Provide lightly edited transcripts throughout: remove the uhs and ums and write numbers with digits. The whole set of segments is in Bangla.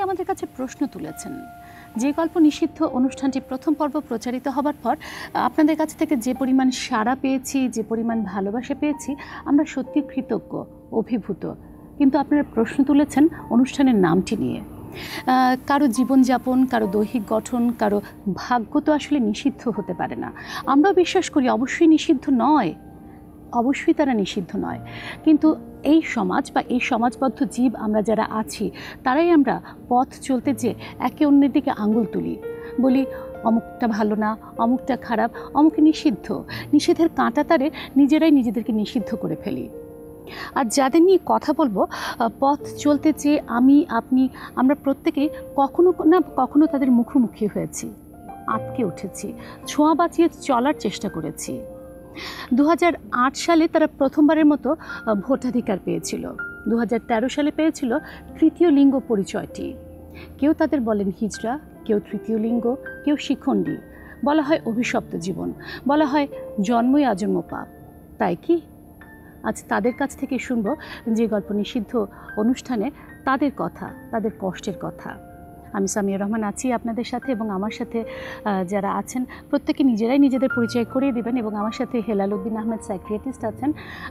আমাদের কাছে প্রশ্ন তুলেছেন। যে গল্প নিষিদ্ধ অনুষ্ঠানটি প্রথম পর্ব প্রচারিত হবার পর আপনাদের কাছ থেকে যে পরিমাণ সাড়া পেয়েছি, যে পরিমাণ ভালোবাসা পেয়েছি, আমরা সত্যি কৃতজ্ঞ, অভিভূত। কিন্তু আপনারা প্রশ্ন তুলেছেন অনুষ্ঠানের নামটি নিয়ে। কারো জীবনযাপন, কারো দৈহিক গঠন, কারো ভাগ্য তো আসলে নিষিদ্ধ হতে পারে না। আমরা বিশ্বাস করি অবশ্যই নিষিদ্ধ নয়, অবশ্যই তারা নিষিদ্ধ নয়। কিন্তু এই সমাজ বা এই সমাজবদ্ধ জীব আমরা যারা আছি, তারাই আমরা পথ চলতে যে একে অন্যের দিকে আঙুল তুলি, বলি অমুকটা ভালো না, অমুকটা খারাপ, অমুকে নিষিদ্ধ। নিষেধের কাঁটাতারে নিজেরাই নিজেদেরকে নিষিদ্ধ করে ফেলি। আর যাদের নিয়ে কথা বলবো, পথ চলতে চেয়ে আমি, আপনি, আমরা প্রত্যেকেই কখনো না কখনো তাদের মুখোমুখি হয়েছি, আটকে উঠেছি, ছোঁয়া বাঁচিয়ে চলার চেষ্টা করেছি। 2008 সালে তারা প্রথমবারের মতো ভোটাধিকার পেয়েছিল। 2013 সালে পেয়েছিল তৃতীয় লিঙ্গ পরিচয়টি। কেউ তাদের বলেন হিজড়া, কেউ তৃতীয় লিঙ্গ, কেউ শিখণ্ডী। বলা হয় অভিশপ্ত জীবন, বলা হয় জন্মই আজন্ম পাপ। তাই কি? আজ তাদের কাছ থেকে শুনবো যে গল্প নিষিদ্ধ অনুষ্ঠানে তাদের কথা, তাদের কষ্টের কথা। আমি সামিয়া রহমান আছি আপনাদের সাথে, এবং আমার সাথে যারা আছেন প্রত্যেকে নিজেরাই নিজেদের পরিচয় করিয়ে দেবেন। এবং আমার সাথে হেলাল উদ্দিন আহমেদ সাইকিয়াট্রিস্ট আছেন।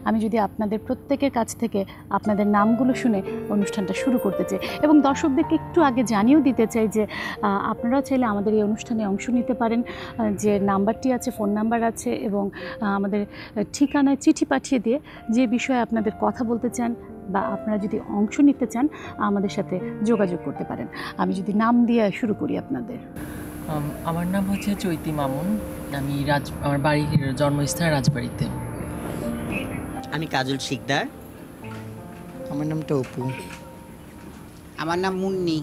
আমি যদি আপনাদের প্রত্যেকের কাছ থেকে আপনাদের নামগুলো শুনে অনুষ্ঠানটা শুরু করতে চাই, এবং দর্শকদেরকে একটু আগে জানিয়েও দিতে চাই যে আপনারাও চাইলে আমাদের এই অনুষ্ঠানে অংশ নিতে পারেন। যে নাম্বারটি আছে, ফোন নাম্বার আছে, এবং আমাদের ঠিকানায় চিঠি পাঠিয়ে দিয়ে যে বিষয়ে আপনাদের কথা বলতে চান বা আপনারা যদি অংশ নিতে চান আমাদের সাথে যোগাযোগ করতে পারেন। আমি যদি নাম দিয়ে শুরু করি আপনাদের। আমার নাম হচ্ছে চৈতি মামুন। আমি আমার বাড়ির জন্মস্থান রাজবাড়িতে। আমি কাজল শিকদার। আমার নামটা অপু। আমার নাম মুন্নি।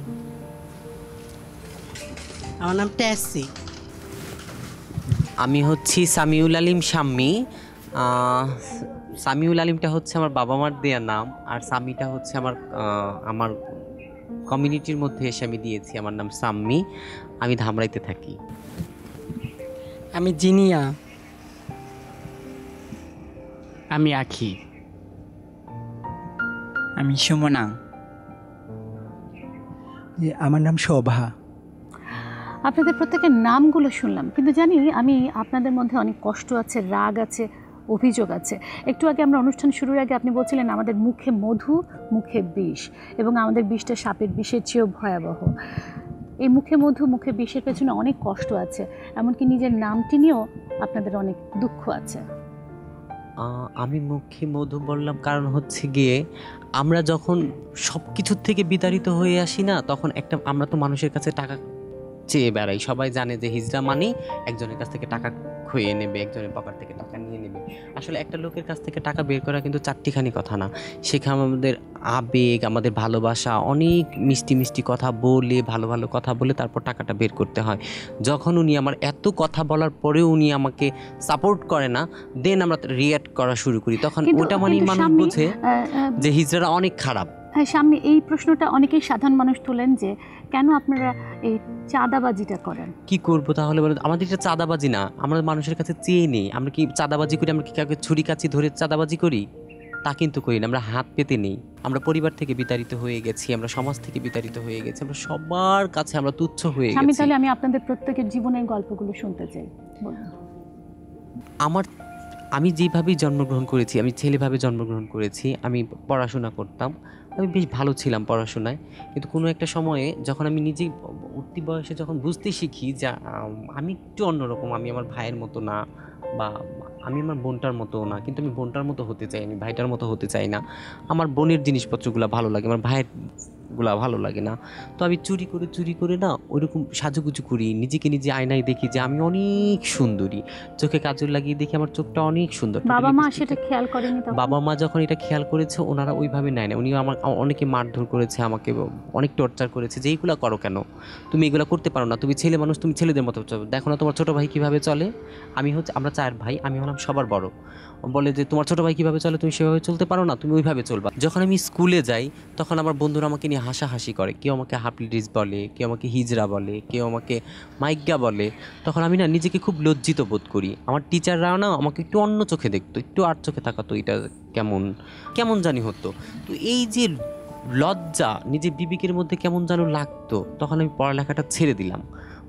আমার নাম ট্যাসি। আমি হচ্ছি সামিউল আলিম শাম্মী। সামিউল আলিমটা হচ্ছে আমার বাবা মার দেয়া নাম, আর সামিটা হচ্ছে আমার কমিউনিটির মধ্যে এসে আমি দিয়েছি। আমার নাম সাম্মী, আমি ধামরাইতে থাকি। আমি জিনিয়া। আমি আখি। আমি সুমনা। আমার নাম শোভা। আপনাদের প্রত্যেকের নামগুলো শুনলাম, কিন্তু জানি আমি আপনাদের মধ্যে অনেক কষ্ট আছে, রাগ আছে, অভিযোগ আছে। একটু আগে আমরা অনুষ্ঠান শুরুর আগে আপনি বলছিলেন আমাদের মুখে মধু, মুখে বিষ, এবং আমাদের বিষটা সাপের বিষের চেয়েও ভয়াবহ। এই মুখে মধু, মুখে বিষের পেছনে অনেক কষ্ট আছে, এমনকি নিজের নামটি নিয়েও আপনাদের অনেক দুঃখ আছে। আমি মুখে মধু বললাম কারণ হচ্ছে গিয়ে আমরা যখন সব কিছুর থেকে বিতাড়িত হয়ে আসি না, তখন আমরা তো মানুষের কাছে টাকা চেয়ে বেড়াই। সবাই জানে যে হিজড়া মানে একজনের কাছ থেকে টাকা খইয়ে নেবে, একজনের পকেট থেকে টাকা নিয়ে নেবে। আসলে একটা লোকের কাছ থেকে টাকা বের করা কিন্তু চারটিখানি কথা না, সেখানে আমাদের আবেগ, আমাদের ভালোবাসা, অনেক মিষ্টি মিষ্টি কথা বলে, ভালো ভালো কথা বলে তারপর টাকাটা বের করতে হয়। যখন উনি আমার এত কথা বলার পরেও উনি আমাকে সাপোর্ট করে না, দেন আমরা রিঅ্যাক্ট করা শুরু করি, তখন ওটা মানে মানুষ বোঝে যে হিজড়ারা অনেক খারাপ। হ্যাঁ, সামনে এই প্রশ্নটা অনেকেই সাধারণ মানুষ তোলেন যে কেন আপনারা এই চাঁদাবাজিটা করেন। কি করবো তাহলে বলো? আমাদের এটা চাঁদাবাজি না, আমরা মানুষের কাছে চেয়ে নেই। আমরা কি চাঁদাবাজি করি? আমরা কি কাউকে ছুরি কাচি ধরে চাঁদাবাজি করি? তা কিন্তু করি না। আমরা হাত পেতে নেই। আমরা পরিবার থেকে বিতাড়িত হয়ে গেছি, আমরা সমাজ থেকে বিতাড়িত হয়ে গেছি, আমরা সবার কাছে আমরা তুচ্ছ হয়ে গেছি। তাহলে আমি আপনাদের প্রত্যেকের জীবনের গল্পগুলো শুনতে চাই। আমি যেভাবেই জন্মগ্রহণ করেছি, আমি ছেলেভাবে জন্মগ্রহণ করেছি। আমি পড়াশোনা করতাম, আমি বেশ ভালো ছিলাম পড়াশোনায়। কিন্তু কোনো একটা সময়ে যখন আমি নিজেই উঠতি বয়সে যখন বুঝতে শিখি যে আমি একটু অন্যরকম, আমি আমার ভাইয়ের মতো না, বা আমি আমার বোনটার মতো না, কিন্তু আমি বোনটার মতো হতে চাই, আমি ভাইটার মতো হতে চাই না। আমার বোনের জিনিসপত্রগুলো ভালো লাগে, আমার ভাইয়েরগুলো ভালো লাগে না। তো আমি চুরি করে না ওইরকম সাজুগুজু করি, নিজেকে নিজে আয়নায় দেখি যে আমি অনেক সুন্দরী, চোখে কাজল লাগিয়ে দেখি আমার চোখটা অনেক সুন্দর। বাবা মা সেটা খেয়াল করেনি? বাবা মা যখন এটা খেয়াল করেছে, ওনারা ওইভাবে নেয় না। উনি অনেকে মারধর করেছে, আমাকে অনেক টর্চার করেছে যে এইগুলো করো কেন, তুমি এগুলো করতে পারো না, তুমি ছেলে মানুষ, তুমি ছেলেদের মতো দেখো না তোমার ছোটো ভাই কীভাবে চলে। আমরা 4 ভাই, আমি হলাম সবার বড়। বলে যে তোমার ছোটো ভাই কীভাবে চলে, তুমি সেভাবে চলতে পারো না, তুমি ওইভাবে চলবা। যখন আমি স্কুলে যাই তখন আমার বন্ধুরা আমাকে নিয়ে হাসাহাসি করে, কেউ আমাকে হাফলিডিস বলে, কেউ আমাকে হিজড়া বলে, কেউ আমাকে মাইগ্যা বলে। তখন আমি না নিজেকে খুব লজ্জিত বোধ করি। আমার টিচাররাও না আমাকে একটু অন্য চোখে দেখতো, একটু আর চোখে তাকাতো, এটা কেমন জানি হতো। তো এই যে লজ্জা নিজের বিবেকের মধ্যে কেমন যেন লাগতো, তখন আমি পড়ালেখাটা ছেড়ে দিলাম।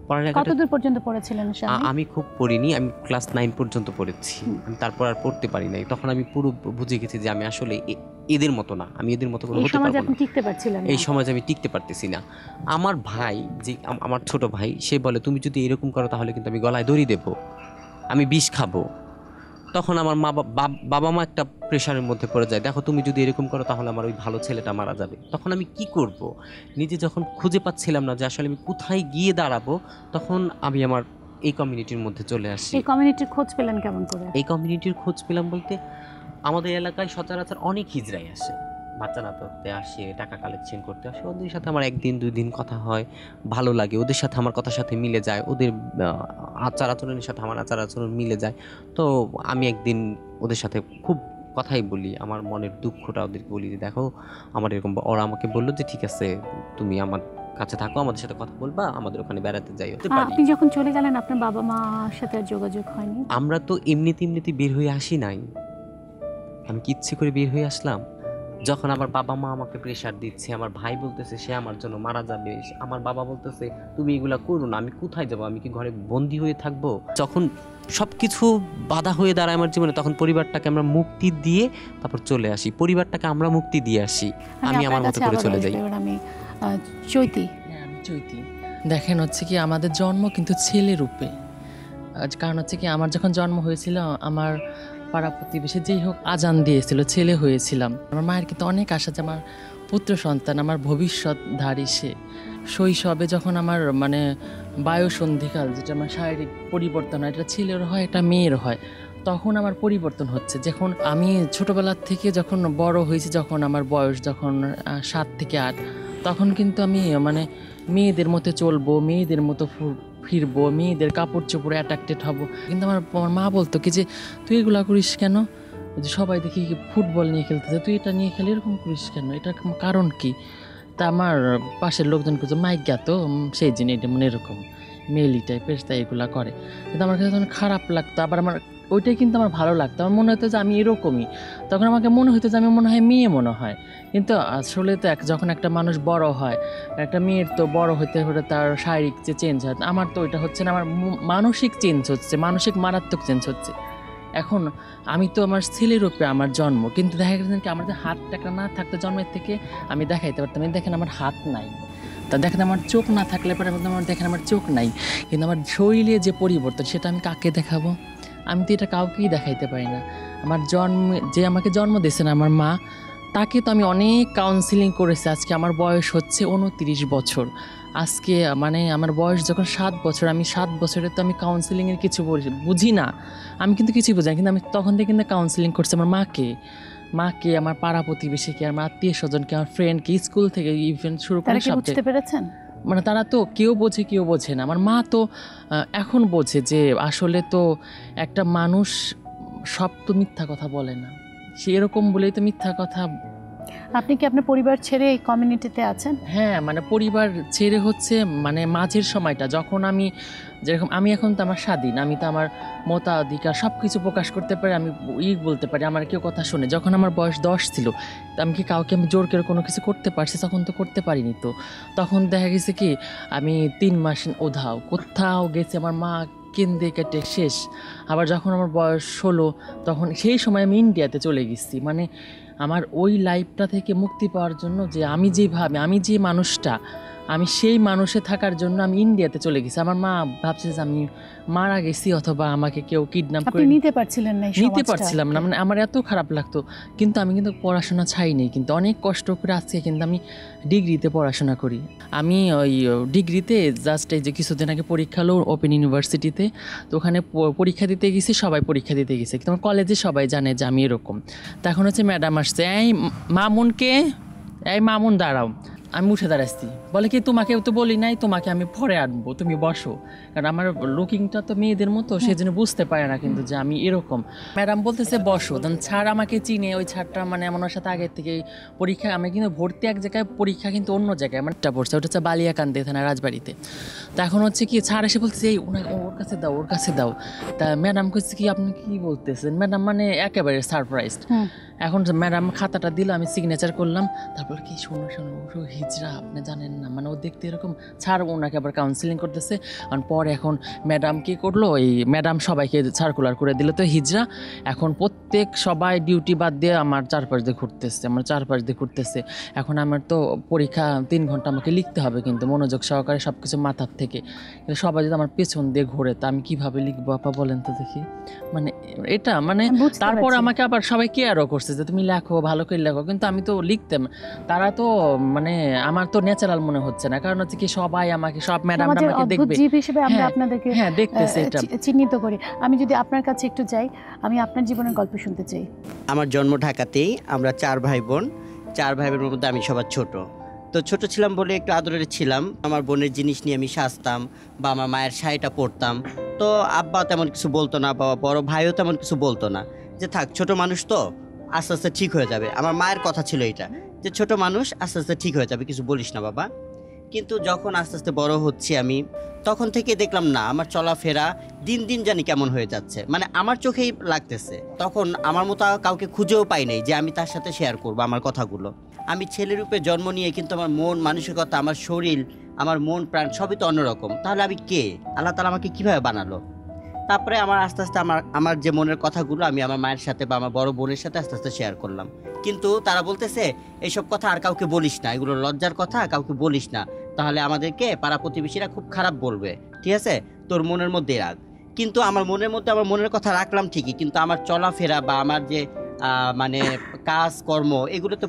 পড়ালেখাটা কতদূর পর্যন্ত পড়েছিলেন স্বামী? আমি খুব পড়িনি, আমি ক্লাস 9 পর্যন্ত পড়েছি। আমি তারপর আর পড়তে পারি নাই। তখন আমি পুরো বুঝে গেছি যে আমি আসলে এদের মতো না, আমি এদের মতো করে এই হতে সমাজে পারবো আপনি না। টিকতে পারছিলেন না। এই সমাজে আমি টিকতে পারতেছি না। আমার ভাই যে আমার ছোট ভাই, সে বলে তুমি যদি এরকম করো তাহলে কিন্তু আমি গলায় দড়ি দেব, আমি বিষ খাবো। তখন আমার বাবা মা একটা প্রেশারের মধ্যে পড়ে যায়, দেখো তুমি যদি এরকম করো তাহলে আমার ওই ভালো ছেলেটা মারা যাবে। তখন আমি কি করব, নিজে যখন খুঁজে পাচ্ছিলাম না যে আসলে আমি কোথায় গিয়ে দাঁড়াবো, তখন আমি আমার এই কমিউনিটির মধ্যে চলে আসি। এই কমিউনিটির খোঁজ পেলেন কেমন করে? এই কমিউনিটির খোঁজ পেলাম বলতে, আমাদের এলাকায় সচরাচর অনেক হিজড়াই আসে, বাচ্চা না করতে আসে, টাকা কালেকশন করতে আসে। ওদের সাথে আমার 1 দিন 2 দিন কথা হয়, ভালো লাগে, ওদের সাথে আমার কথার সাথে মিলে যায়, ওদের আচার আচরণের সাথে আমার আচার আচরণ মিলে যায়। তো আমি একদিন ওদের সাথে খুব কথাই বলি, আমার মনের দুঃখটা ওদেরকে বলি যে দেখো আমার এরকম। ওরা আমাকে বললো যে ঠিক আছে তুমি আমার কাছে থাকো, আমাদের সাথে কথা বলবা, আমাদের ওখানে বেড়াতে যাই। আপনি যখন চলে গেলেন আপনার বাবা মার সাথে আর যোগাযোগ হয়নি? আমরা তো এমনিতে বের হয়ে আসি নাই, আমি কি ইচ্ছে করে বের হয়ে আসলাম? যখন আমার বাবা মা আমাকে প্রেশার দিচ্ছে, আমার ভাই বলতেছে সে আমার জন্য মারা যাবে, আমার বাবা বলতেছে তুমি এগুলা করো না, আমি কোথায় যাব, আমি কি ঘরে বন্দি হয়ে থাকবো? যখন সবকিছু বাধা হয়ে দাঁড়ায় আমার জীবনে, তখন পরিবারটাকে আমরা মুক্তি দিয়ে তারপর চলে আসি, পরিবারটাকে আমরা মুক্তি দিয়ে আসি, আমি আমার মতো করে চলে যাই। আমি চৈতি। হ্যাঁ, আমি চৈতি। দেখেন হচ্ছে কি আমাদের জন্ম কিন্তু ছেলে রূপে। কারণ হচ্ছে কি আমার যখন জন্ম হয়েছিল আমার পাড়া প্রতিবেশী যেই হোক আজান দিয়েছিল, ছেলে হয়েছিলাম। আমার মায়ের কিন্তু অনেক আশা যে আমার পুত্র সন্তান, আমার ভবিষ্যৎধারী সে। শৈশবে যখন আমার মানে বায়ুসন্ধিকাল, যেটা আমার শারীরিক পরিবর্তন হয়, এটা ছেলের হয়, এটা মেয়ের হয়, তখন আমার পরিবর্তন হচ্ছে। যখন আমি ছোটোবেলার থেকে যখন বড় হয়েছি, যখন আমার বয়স যখন 7 থেকে 8, তখন কিন্তু আমি মানে মেয়েদের মতো চলবো, মেয়েদের মতো ফিরবো, মেয়েদের কাপড় চোপড়ে অ্যাট্রাক্টেড হব। কিন্তু আমার মা বলতো কি যে তুই এগুলো করিস কেন, যে সবাই দেখি ফুটবল নিয়ে খেলতেছে, তুই এটা নিয়ে খেলে এরকম করিস কেন, এটার কারণ কি? তা আমার পাশের লোকজন কিছু মাইক গাতো, সেই জিনিস এটা মানে এরকম মেলি টাইপের, তাই এগুলো করে। কিন্তু আমার কাছে তখন খারাপ লাগতো, আবার আমার ওইটাই কিন্তু আমার ভালো লাগতো। আমার মনে হতো যে আমি এরকমই, তখন আমাকে মনে হতো যে আমি মনে হয় মেয়ে মনে হয়। কিন্তু আসলে তো যখন একটা মানুষ বড় হয়, একটা মেয়ের তো বড় হতে হতে তার শারীরিক যে চেঞ্জ হয়, আমার তো ওইটা হচ্ছে না, আমার মানসিক চেঞ্জ হচ্ছে, মানসিক মারাত্মক চেঞ্জ হচ্ছে। এখন আমি তো আমার ছেলের রূপে আমার জন্ম, কিন্তু দেখা গেছে কি আমার হাত টাকা না থাকতো জন্মের থেকে, আমি দেখাইতে পারতাম। দেখেন আমার হাত নাই, তা দেখেন আমার চোখ না থাকলে পরে আমার দেখেন আমার চোখ নাই, কিন্তু আমার শরীরে যে পরিবর্তন সেটা আমি কাকে দেখাবো? আমি তো এটা কাউকেই দেখাইতে পারি না। আমার যে আমাকে জন্ম দিয়েছেন আমার মা, তাকে তো আমি অনেক কাউন্সিলিং করেছি। আজকে আমার বয়স হচ্ছে 29 বছর। আজকে মানে আমার বয়স যখন 7 বছর, আমি 7 বছরে তো আমি কাউন্সিলিংয়ের কিছু বুঝি না, আমি কিন্তু কিছুই বুঝি না, কিন্তু আমি তখন থেকে কিন্তু কাউন্সিলিং করছি আমার মাকে, আমার পাড়া প্রতিবেশীকে, আমার আত্মীয় স্বজনকে, আমার ফ্রেন্ডকে, স্কুল থেকে ইভেন্ট শুরু করে সব। বুঝতে পেরেছেন মানে তারা তো কেউ বোঝে কেউ বোঝে না। আমার মা তো এখন বোঝে যে আসলে তো একটা মানুষ সব তো মিথ্যা কথা বলে না, সে এরকম বলেই তো মিথ্যা কথা। আপনি কি আপনার পরিবার ছেড়ে এই কমিউনিটিতে আছেন? হ্যাঁ, মানে পরিবার ছেড়ে হচ্ছে মানে মাঝের সময়টা যখন আমি যেরকম, আমি এখন তো আমার স্বাধীন, আমি তো আমার মতাধিকার সব কিছু প্রকাশ করতে পারি, আমি বলতে পারি, আমার কেউ কথা শুনে। যখন আমার বয়স 10 ছিল, আমি কি কাউকে আমি জোর করে কোনো কিছু করতে পারছি? তখন তো করতে পারিনি। তো তখন দেখা গেছে কি আমি 3 মাস কোথাও গেছি, আমার মা কেন্দে কেটে শেষ। আবার যখন আমার বয়স 16, তখন সেই সময় আমি ইন্ডিয়াতে চলে গেছি। মানে আমার ওই লাইফটা থেকে মুক্তি পাওয়ার জন্য, যে আমি যেভাবে, আমি যে মানুষটা, আমি সেই মানুষে থাকার জন্য আমি ইন্ডিয়াতে চলে গেছি। আমার মা ভাবছে যে আমি মারা গেছি অথবা আমাকে কেউ কিডন্যাপ করে নিতে পারছিলেন না, নিতে পারছিলাম না। মানে আমার এত খারাপ লাগতো। কিন্তু আমি কিন্তু পড়াশোনা ছাইনি, কিন্তু অনেক কষ্ট করে আজকে কিন্তু আমি ডিগ্রিতে পড়াশোনা করি। আমি ওই ডিগ্রিতে জাস্ট এই যে কিছুদিন আগে পরীক্ষা হলো ওপেন ইউনিভার্সিটিতে, তো ওখানে পরীক্ষা দিতে গেছি, সবাই পরীক্ষা দিতে গেছে, কিন্তু আমার কলেজে সবাই জানে যে আমি এরকম। তখন হচ্ছে ম্যাডাম আসছে, এই মামুনকে, এই মামুন দাঁড়াও। আমি উঠে দাঁড়াচ্ছি, বলে কি তোমাকে তো বলি নাই, তোমাকে আমি পরে আনবো, তুমি বসো। কারণ আমার লুকিংটা তো মেয়েদের মতো, সেই জন্য বুঝতে পারে না কিন্তু যে আমি এরকম। ম্যাডাম বলতেছে বসো, দেন স্যার আমাকে চিনে, ওই স্যারটা মানে আমার সাথে আগের থেকে পরীক্ষা, আমি কিন্তু ভর্তি এক জায়গায়, পরীক্ষা কিন্তু অন্য জায়গায়, মানে পড়ছে ওটা হচ্ছে বালিয়াকান্দি থানা রাজবাড়িতে। তা এখন হচ্ছে কি স্যার এসে বলতেছে এই ওর কাছে দাও, ওর কাছে দাও। তা ম্যাডাম কইছে কি আপনি কি বলতেছেন, ম্যাডাম মানে একেবারে সারপ্রাইজড। এখন ম্যাডাম খাতাটা দিল, আমি সিগনেচার করলাম, তারপর কি শোনো ও হিজড়া, আপনি জানেন না, মানে ও দেখতে এরকম। ছাড়, ওনাকে আবার কাউন্সিলিং করতেছে। আর পরে এখন ম্যাডাম কি করলো, এই ম্যাডাম সবাইকে সার্কুলার করে দিল তো হিজড়া। এখন প্রত্যেক সবাই ডিউটি বাদ দিয়ে আমার চারপাশ দিয়ে ঘুরতেছে। এখন আমার তো পরীক্ষা 3 ঘন্টা আমাকে লিখতে হবে, কিন্তু মনোযোগ সহকারে সব কিছু মাথার থেকে। কিন্তু সবাই যদি আমার পেছন দিয়ে ঘোরে, তা আমি কিভাবে লিখবো আপা বলেন তো দেখি। মানে এটা মানে তারপর আমাকে আবার সবাই কেয়ারও করছে যে তুমি লেখো, ভালো করে লেখো, কিন্তু আমি তো লিখতাম। তারা তো মানে আমার তো ন্যাচারাল মনে হচ্ছে না, কারণ হচ্ছে কি সবাই আমাকে, সব ম্যাডাম আমাকে দেখবে জীব হিসেবে আমরা আপনাদেরকে দেখতেছে এটা চিহ্নিত করি। আমি যদি আপনার কাছে একটু যাই, আমি আপনার জীবনের গল্প শুনতে চাই। আমার জন্ম ঢাকাতেই, আমরা 4 ভাই বোন। 4 ভাই বোনের মধ্যে আমি সবার ছোট। তো ছোট ছিলাম বলে একটু আদরের ছিলাম। আমার বোনের জিনিস নিয়ে আমি সাজতাম বা আমার মায়ের শাড়িটা পরতাম। তো আব্বা তেমন কিছু বলতো না, বা বড় ভাইও তেমন কিছু বলতো না, যে থাক ছোট মানুষ তো আস্তে আস্তে ঠিক হয়ে যাবে। আমার মায়ের কথা ছিল এটা, যে ছোট মানুষ আস্তে আস্তে ঠিক হয়ে যাবে, কিছু বলিস না বাবা। কিন্তু যখন আস্তে আস্তে বড় হচ্ছি আমি, তখন থেকে দেখলাম না আমার চলাফেরা দিন দিন জানি কেমন হয়ে যাচ্ছে, মানে আমার চোখেই লাগতেছে। তখন আমার মতো কাউকে খুঁজেও পাই নাই যে আমি তার সাথে শেয়ার করবো আমার কথাগুলো। আমি ছেলেরূপে জন্ম নিয়ে কিন্তু আমার মন মানসিকতা, আমার শরীর, আমার মন প্রাণ সবই তো অন্যরকম। তাহলে আমি কে? আল্লাহ তাআলা আমাকে কিভাবে বানালো? তারপরে আমার আস্তে আস্তে আমার যে মনের কথাগুলো আমি আমার মায়ের সাথে বা আমার বড় বোনের সাথে আস্তে আস্তে শেয়ার করলাম। কিন্তু তারা বলতেছে এইসব কথা আর কাউকে বলিস না, এগুলো লজ্জার কথা, কাউকে বলিস না, তাহলে আমাদেরকে পাড়া প্রতিবেশীরা খুব খারাপ বলবে, ঠিক আছে, তোর মনের মধ্যে রাখ। কিন্তু আমার মনের মধ্যে আমার মনের কথা রাখলাম ঠিকই, কিন্তু আমার চলাফেরা বা আমার যে মানে কাজ কর্ম, এগুলোতে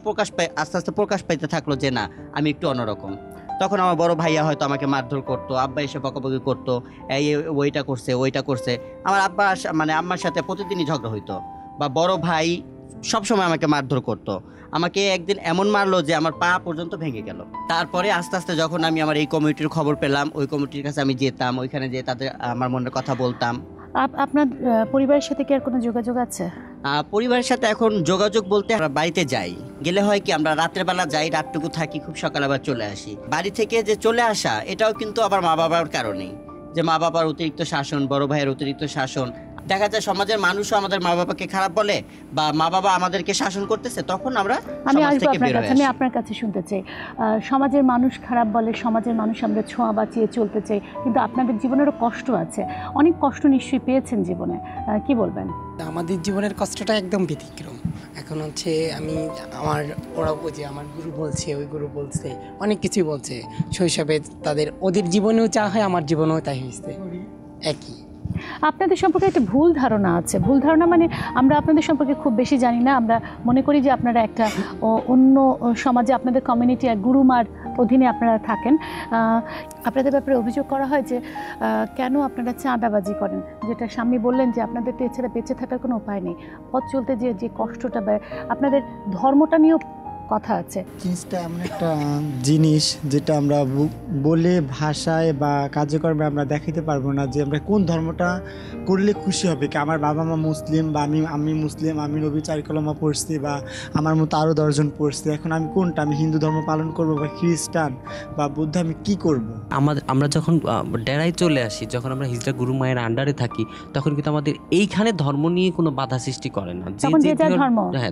আস্তে আস্তে প্রকাশ পাইতে থাকলো যে না আমি একটু অন্যরকম। তখন আমার বড় ভাইয়া হয়তো আমাকে মারধর করতো, আব্বা এসে বকাবকি করতো, এই ওইটা করছে। আমার আব্বা মানে আম্মার সাথে প্রতিদিনই ঝগড়া হইতো, বা বড় ভাই সবসময় আমাকে মারধর করতো। আমাকে একদিন এমন মারলো যে আমার পা পর্যন্ত ভেঙে গেল। তারপরে আস্তে আস্তে যখন আমি আমার এই কমিটির খবর পেলাম, ওই কমিটির কাছে আমি যেতাম, ওইখানে যেয়ে তাদের আমার মনের কথা বলতাম। আপনার পরিবারের সাথে কি আর কোনো যোগাযোগ আছে? পরিবারের সাথে এখন যোগাযোগ বলতে আমরা বাড়িতে যাই, গেলে হয় কি আমরা রাতের বেলা যাই, রাতটুকু থাকি, খুব সকালে আবার চলে আসি। বাড়ি থেকে যে চলে আসা, এটাও কিন্তু আবার মা বাবার কারণেই, যে মা বাবার অতিরিক্ত শাসন, বড় ভাইয়ের অতিরিক্ত শাসন। দেখা যায় সমাজের মানুষও আমাদের মা বাবাকে খারাপ বলে, বা মা বাবা আমাদেরকে শাসন করতেছে, তখন আমরা সমাজ থেকে বের হয়ে আসি। আমি আপনার কাছে শুনতে চাই, সমাজের মানুষ খারাপ বলে, সমাজের মানুষ আমরা ছোঁয়া বাঁচিয়ে চলতে চাই, কিন্তু আপনাদের জীবনেরও কষ্ট আছে, অনেক কষ্ট নিশ্চয়ই পেয়েছেন জীবনে, কি বলবেন? আমাদের জীবনের কষ্টটা একদম ব্যতিক্রম। এখন হচ্ছে ওরা বুঝে, আমার গুরু বলছে, ওই গুরু বলছে, অনেক কিছুই বলছে। শৈশবে ওদের জীবনেও যা হয়, আমার জীবনেও তাই হয়েছে একই। আপনাদের সম্পর্কে একটা ভুল ধারণা আছে। ভুল ধারণা মানে আমরা আপনাদের সম্পর্কে খুব বেশি জানি না। আমরা মনে করি যে আপনারা একটা অন্য সমাজে, আপনাদের কমিউনিটি আর গুরুমার অধীনে আপনারা থাকেন। আপনাদের ব্যাপারে অভিযোগ করা হয় যে কেন আপনারা চাঁদাবাজি করেন, যেটা স্বামী বললেন যে আপনাদের তো এছাড়া বেঁচে থাকার কোনো উপায় নেই, পথ চলতে যে কষ্টটা, আপনাদের ধর্মটা নিয়েও কথা আছে। জিনিসটা এমন একটা জিনিস যেটা আমরা বলে ভাষায় বা কার্যক্রমে আমরা দেখাতে পারবো না যে আমরা কোন ধর্মটা করলে খুশি হবে। কি আমার বাবা মা মুসলিম, বা আমি মুসলিম, আমি নবী 4 কলমা পড়ছি, বা আমার মতো আরও 10 জন পড়ছি, এখন আমি কোনটা, আমি হিন্দু ধর্ম পালন করব বা খ্রিস্টান বা বৌদ্ধ, আমি কি করব? আমরা যখন ডেরায় চলে আসি, যখন আমরা হিজড়া গুরু মায়ের আন্ডারে থাকি, তখন কিন্তু আমাদের এইখানে ধর্ম নিয়ে কোনো বাধা সৃষ্টি করে না।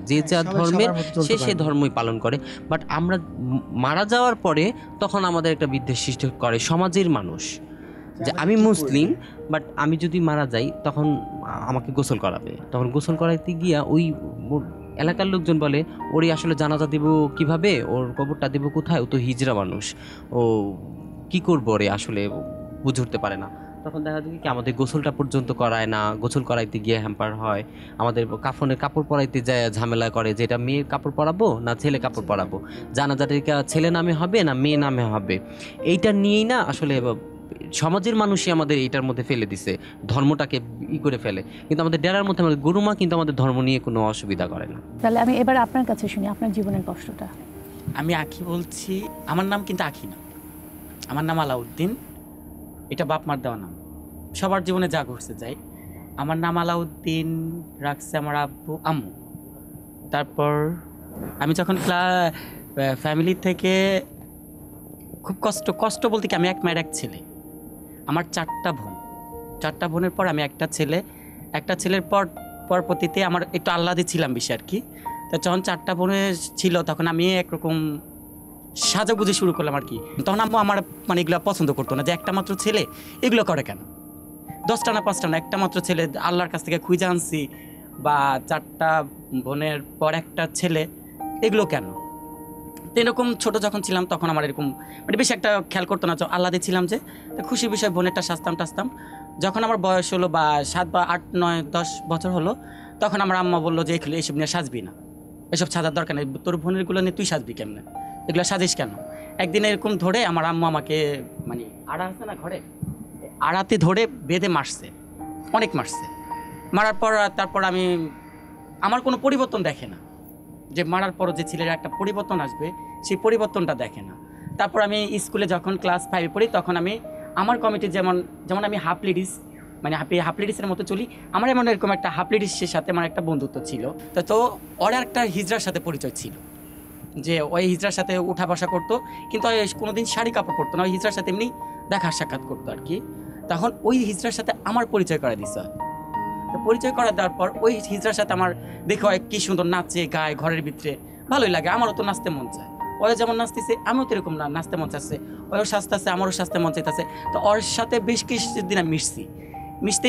যে যা ধর্মের সে ধর্মই পালন করে। বাট আমরা মারা যাওয়ার পরে তখন আমাদের একটা বিদ্বেষ সৃষ্টি করে সমাজের মানুষ, যে আমি মুসলিম, বাট আমি যদি মারা যাই তখন আমাকে গোসল করাবে। তখন গোসল করাইতে গিয়া ওই এলাকার লোকজন বলে, ওরই আসলে জানাজা দেব কিভাবে, ওর কবরটা দেব কোথায়, ও তো হিজড়া মানুষ, ও কি করবো রে, আসলে বুঝে উঠতে পারে না। তখন দেখা যায় কি আমাদের গোসলটা পর্যন্ত করায় না, গোসল করাইতে গিয়ে হ্যাম্পার হয়, আমাদের কাফনের কাপড় পরাইতে যায় ঝামেলা করে, যে এটা মেয়ের কাপড় পরাবো না ছেলে কাপড় পরাবো, জানাজাটা ছেলে নামে হবে না মেয়ে নামে হবে, এইটা নিয়েই না আসলে সমাজের মানুষই আমাদের এইটার মধ্যে ফেলে দিছে, ধর্মটাকে করে ফেলে। কিন্তু আমাদের ডেরার মধ্যে আমাদের গুরুমা কিন্তু আমাদের ধর্ম নিয়ে কোনো অসুবিধা করে না। তাহলে আমি এবার আপনার কাছে শুনি আপনার জীবনের কষ্টটা। আমি আখি বলছি। আমার নাম কিন্তু আখি না, আমার নাম আলাউদ্দিন, এটা বাপ মার দেওয়া নাম। সবার জীবনে যা ঘটছে যাই। আমার নাম আলাউদ্দিন রাখছে আমার আব্বু আম্মু। তারপর আমি যখন ফ্যামিলি থেকে খুব কষ্ট বলতে কি, আমি এক মায়ের এক ছেলে, আমার 4টা বোন, 4টা বোনের পর আমি একটা ছেলের পরবর্তীতে আমার একটু আহ্লাদে ছিলাম বেশি আর কি। তো যখন 4টা বোনের ছিল তখন আমি একরকম সাজাগুজি শুরু করলাম আর কি। তখন আম্মু আমার মানে এগুলো পছন্দ করতো না, যে একটা মাত্র ছেলে এগুলো করে কেন, 10টা না 5টা না, একটা মাত্র ছেলে আল্লাহর কাছ থেকে খুঁজে আনছি, বা 4টা বোনের পর একটা ছেলে, এগুলো কেন। তো এরকম ছোটো যখন ছিলাম তখন আমার এরকম মানে বেশি একটা খেয়াল করতো না, আল্লাদে ছিলাম যে খুশির বিষয় বোনেরটা টাসতাম। যখন আমার বয়স হলো বা 7 বা 8 9 10 বছর হলো, তখন আমার আম্মা বললো যে এইসব নিয়ে সাজবি না, এসব সাজার দরকার নেই, তোর বোনেরগুলো নিয়ে তুই সাজবি কেমনে, এগুলো সাজিস কেন। একদিন এরকম ধরে আমার আম্মু আমাকে মানে আড়া আছে না ঘরে, আড়াতে ধরে বেঁধে মারছে, অনেক মারছে। মারার পর তারপর আমার কোনো পরিবর্তন দেখে না, যে মারার পরও যে ছেলের একটা পরিবর্তন আসবে সেই পরিবর্তনটা দেখে না। তারপর আমি স্কুলে যখন ক্লাস 5-এ পড়ি তখন আমার কমিটি যেমন আমি হাফ লেডিস মানে হাফ লেডিসের মতো চলি, আমার এরকম একটা হাফ লেডিসের সাথে আমার একটা বন্ধুত্ব ছিল। তো ওর একটা হিজড়ার সাথে পরিচয় ছিল, যে ওই হিজড়ার সাথে উঠা বসা করতো, কিন্তু কোনোদিন শাড়ি কাপড় পরতো না, ওই হিজড়ার সাথে এমনি দেখা সাক্ষাৎ করতো আর কি। তখন ওই হিজড়ার সাথে আমার পরিচয় করা দিছে। তো পরিচয় করা দেওয়ার পর ওই হিজড়ার সাথে আমার দেখে হয় কি সুন্দর নাচে গায়ে ঘরের ভিতরে, ভালোই লাগে, আমারও তো নাচতে মন চায়। ওই যেমন নাচতেছে আমিও তো এরকম নাচতে মন চাচ্ছে, ওইও সাজতেছে আমারও সাজতে মন চাইতেছে। তো ওর সাথে বেশ কিছুদিন আমি মিশতে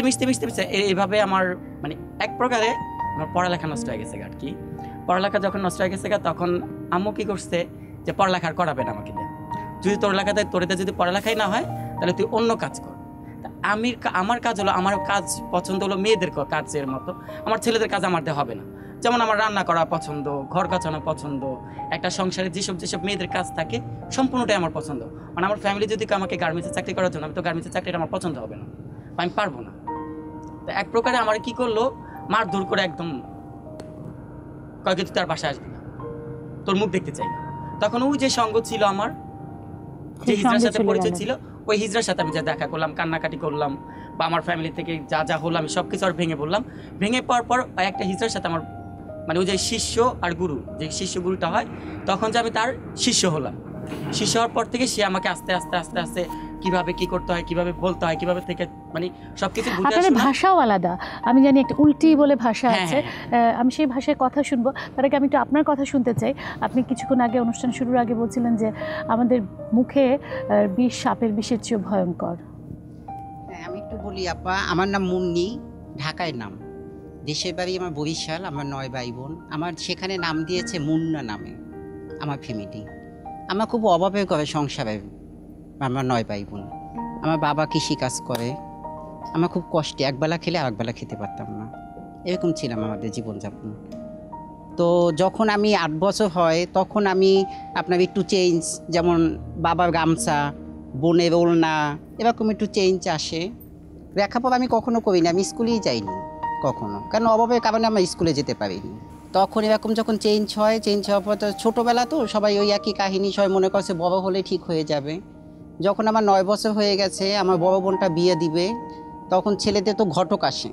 এইভাবে আমার মানে এক প্রকারে আমার পড়ালেখা নষ্ট হয়ে গেছে আর কি। পড়ালেখা যখন নষ্ট হয়ে গেছে তখন আম্মু কি করছে, যে পড়ালেখা করাবে না আমাকে, যদি তোর তোরেতে যদি পড়ালেখাই না হয় তাহলে তুই অন্য কাজ কর। আমার কাজ হলো, আমার কাজ পছন্দ হলো মেয়েদের কাজের মতো, আমার ছেলেদের কাজ আমার হবে না। যেমন আমার রান্না করা পছন্দ, ঘর কাচানো পছন্দ, একটা সংসারে যেসব মেয়েদের কাজ থাকে সম্পূর্ণটাই আমার পছন্দ। মানে আমার ফ্যামিলি যদি আমাকে গার্মেন্টসে চাকরি করার জন্য, আমি তো গার্মেন্টসের চাকরিটা আমার পছন্দ হবে না, আমি পারবো না। তো এক প্রকারে আমার কি করলো, মারধর করে একদম কয়েক তুই তার বাসায় আসবি না, তোর মুখ দেখতে চাই না। তখন ওই যে সঙ্গ ছিল আমার, যে হিজড়ার সাথে পরিচয় ছিল, ওই হিজড়ার সাথে আমি যা দেখা করলাম, কান্নাকাটি করলাম, বা আমার ফ্যামিলি থেকে যা হলো আমি সব কিছু আর ভেঙে বললাম। ভেঙে পাওয়ার পর একটা হিজড়ার সাথে আমার মানে ওই যে শিষ্য আর গুরু, যে শিষ্য গুরুটা হয়, তখন যে আমি তার শিষ্য হলাম। শিষ্য হওয়ার পর থেকে সে আমাকে আস্তে আস্তে কিভাবে কি করতে হয়, কিভাবে বলতে হয়, কিভাবে থেকে মানে সবকিছু বুঝে। আপনাদের ভাষাও আলাদা, আমি জানি একটা উল্টি বলে ভাষা আছে, আমি সেই ভাষায় কথা শুনবো। তার আগে আমি একটু আপনার কথা শুনতে চাই। আপনি কিছুক্ষণ আগে অনুষ্ঠান শুরুর আগে বলছিলেন যে আমাদের মুখে বিষ সাপের বিষের চেয়েও ভয়ঙ্কর। হ্যাঁ, আমি একটু বলি আপা, আমার নাম মুন্নি, ঢাকায় নাম, দেশের বাড়ি আমার বরিশাল। আমার 9 ভাই বোন, আমার সেখানে নাম দিয়েছে মুন্না নামে আমার ফ্যামিলি। আমার খুব অভাবে করে সংসারে, আমার 9 ভাই বোন। আমার বাবা কৃষিকাজ করে, আমার খুব কষ্টে, একবেলা খেলে আরেকবেলা খেতে পারতাম না, এরকম ছিলাম আমাদের জীবনযাপন। তো যখন আমি 8 বছর হয় তখন আমি আপনার একটু চেঞ্জ, যেমন বাবার গামছা, বোনের ওড়না, এরকম একটু চেঞ্জ আসে। লেখাপড়া আমি কখনো করিনি, আমি স্কুলেই যাইনি কখনো, কারণ অভাবের কারণে আমরা স্কুলে যেতে পারিনি। তখন এরকম যখন চেঞ্জ হওয়ার পর, ছোটোবেলা তো সবাই ওই একই কাহিনী, সবাই মনে করছে বড় হলে ঠিক হয়ে যাবে। যখন আমার 9 বছর হয়ে গেছে, আমার বড় বোনটা বিয়ে দিবে, তখন ছেলেদের তো ঘটক আসে।